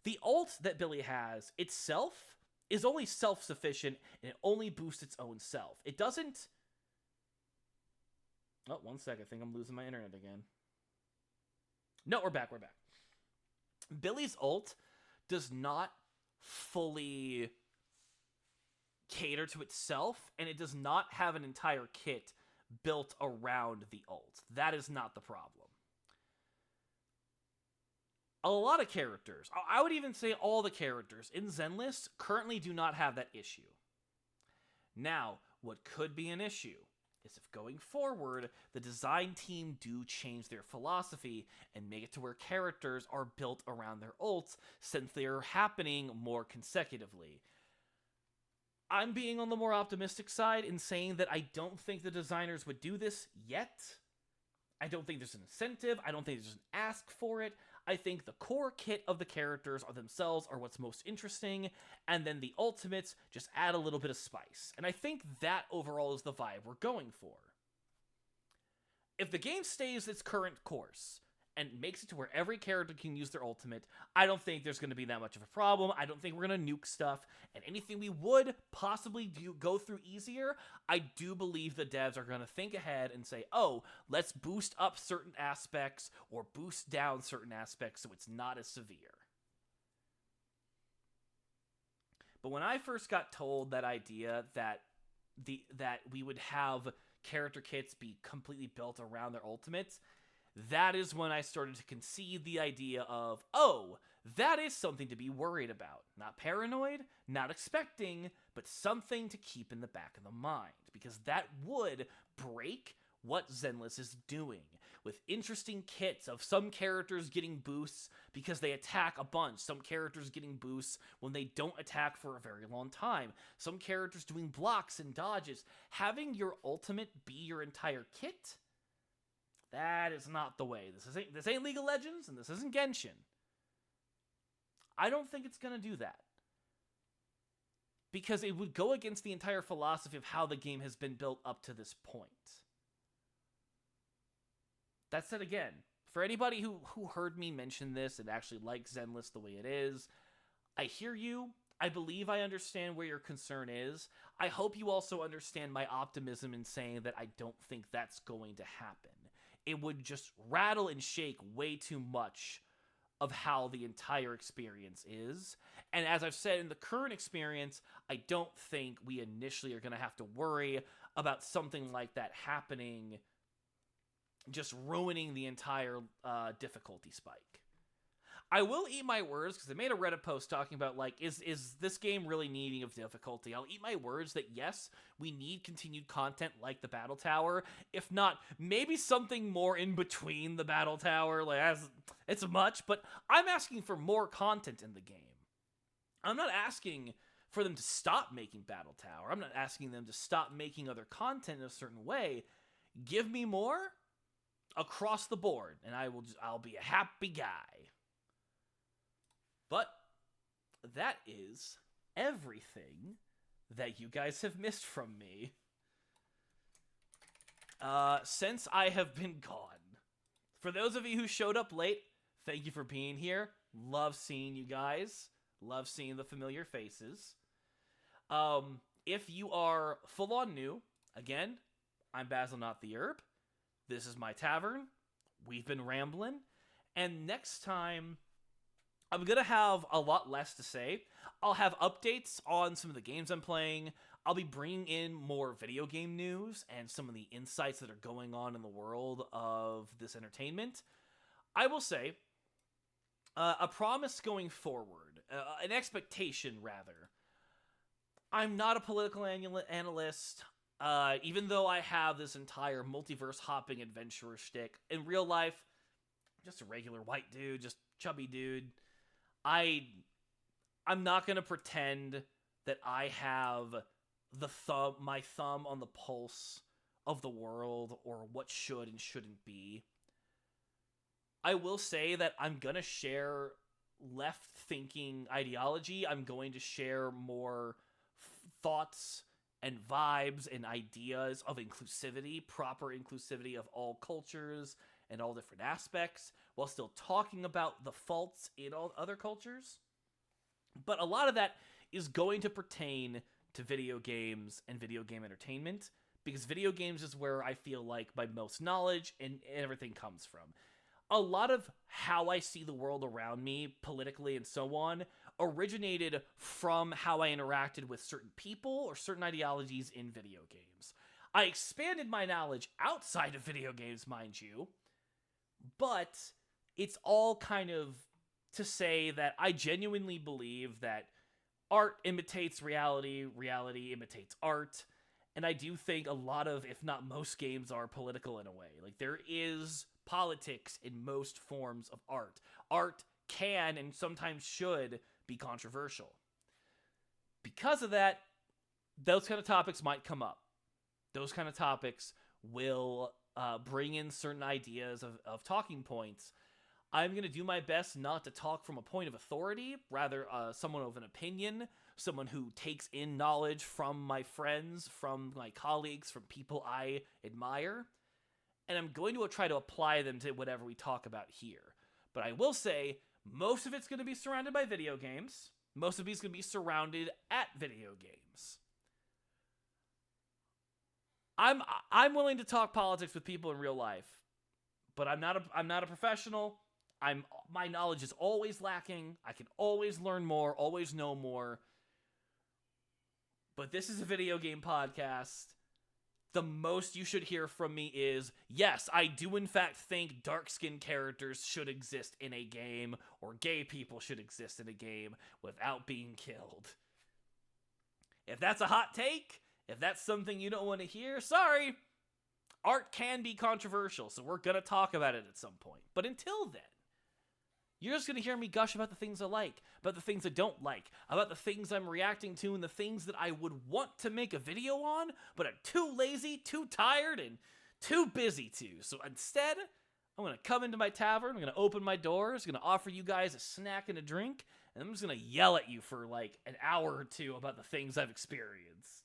The ult that Billy has itself is only self-sufficient, and it only boosts its own self. It doesn't... Oh, one sec. I think I'm losing my internet again. No, we're back. Billy's ult does not fully cater to itself, and it does not have an entire kit built around the ult. That is not the problem. A lot of characters, I would even say all the characters in Zenlist currently do not have that issue. Now, what could be an issue is if going forward, the design team do change their philosophy and make it to where characters are built around their ults since they are happening more consecutively. I'm being on the more optimistic side in saying that I don't think the designers would do this yet. I don't think there's an incentive. I don't think there's an ask for it. I think the core kit of the characters are what's most interesting, and then the ultimates just add a little bit of spice. And I think that overall is the vibe we're going for. If the game stays its current course and makes it to where every character can use their ultimate, I don't think there's going to be that much of a problem. I don't think we're going to nuke stuff, and anything we would possibly go through easier, I do believe the devs are going to think ahead and say, oh, let's boost up certain aspects or boost down certain aspects so it's not as severe. But when I first got told that idea that we would have character kits be completely built around their ultimates, that is when I started to concede the idea of, oh, that is something to be worried about. Not paranoid, not expecting, but something to keep in the back of the mind. Because that would break what Zenless is doing. With interesting kits of some characters getting boosts because they attack a bunch. Some characters getting boosts when they don't attack for a very long time. Some characters doing blocks and dodges. Having your ultimate be your entire kit? That is not the way. This ain't League of Legends, and this isn't Genshin. I don't think it's going to do that. Because it would go against the entire philosophy of how the game has been built up to this point. That said, again, for anybody who heard me mention this and actually likes Zenless the way it is, I hear you. I believe I understand where your concern is. I hope you also understand my optimism in saying that I don't think that's going to happen. It would just rattle and shake way too much of how the entire experience is. And as I've said, in the current experience, I don't think we initially are going to have to worry about something like that happening, just ruining the entire difficulty spike. I will eat my words, because I made a Reddit post talking about, like, is this game really needing of difficulty? I'll eat my words that, yes, we need continued content like the Battle Tower. If not, maybe something more in between the Battle Tower. Like, it's much, but I'm asking for more content in the game. I'm not asking for them to stop making Battle Tower. I'm not asking them to stop making other content in a certain way. Give me more across the board, and I'll be a happy guy. But that is everything that you guys have missed from me since I have been gone. For those of you who showed up late, thank you for being here. Love seeing you guys. Love seeing the familiar faces. If you are full-on new, again, I'm Basil, not the Herb. This is my tavern. We've been rambling. And next time, I'm going to have a lot less to say. I'll have updates on some of the games I'm playing. I'll be bringing in more video game news and some of the insights that are going on in the world of this entertainment. I will say, a promise going forward, an expectation rather. I'm not a political analyst, even though I have this entire multiverse hopping adventurer shtick. In real life, just a regular white dude, just chubby dude. I'm not going to pretend that I have my thumb on the pulse of the world or what should and shouldn't be. I will say that I'm going to share left-thinking ideology. I'm going to share more thoughts and vibes and ideas of inclusivity, proper inclusivity of all cultures and all different aspects, while still talking about the faults in all other cultures. But a lot of that is going to pertain to video games and video game entertainment, because video games is where I feel like my most knowledge and everything comes from. A lot of how I see the world around me, politically and so on, originated from how I interacted with certain people or certain ideologies in video games. I expanded my knowledge outside of video games, mind you, but it's all kind of to say that I genuinely believe that art imitates reality, reality imitates art, and I do think a lot of, if not most, games are political in a way. Like, there is politics in most forms of art. Art can and sometimes should be controversial. Because of that, those kind of topics might come up. Those kind of topics will bring in certain ideas of talking points. I'm going to do my best not to talk from a point of authority, rather someone of an opinion, someone who takes in knowledge from my friends, from my colleagues, from people I admire, and I'm going to try to apply them to whatever we talk about here. But I will say, most of it's going to be surrounded by video games. Most of it's going to be surrounded at video games. I'm willing to talk politics with people in real life, but I'm not a professional. My knowledge is always lacking. I can always learn more, always know more. But this is a video game podcast. The most you should hear from me is, yes, I do in fact think dark-skinned characters should exist in a game, or gay people should exist in a game without being killed. If that's a hot take, if that's something you don't want to hear, sorry. Art can be controversial, so we're going to talk about it at some point. But until then, you're just going to hear me gush about the things I like, about the things I don't like, about the things I'm reacting to, and the things that I would want to make a video on, but I'm too lazy, too tired, and too busy to. So instead, I'm going to come into my tavern, I'm going to open my doors, I'm going to offer you guys a snack and a drink, and I'm just going to yell at you for like an hour or two about the things I've experienced.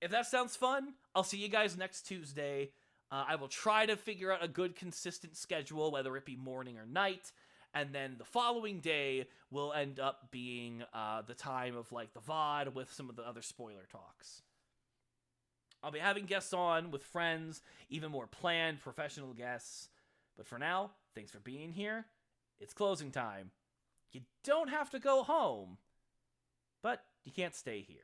If that sounds fun, I'll see you guys next Tuesday. I will try to figure out a good, consistent schedule, whether it be morning or night, and then the following day will end up being the time of like the VOD with some of the other spoiler talks. I'll be having guests on with friends, even more planned professional guests. But for now, thanks for being here. It's closing time. You don't have to go home, but you can't stay here.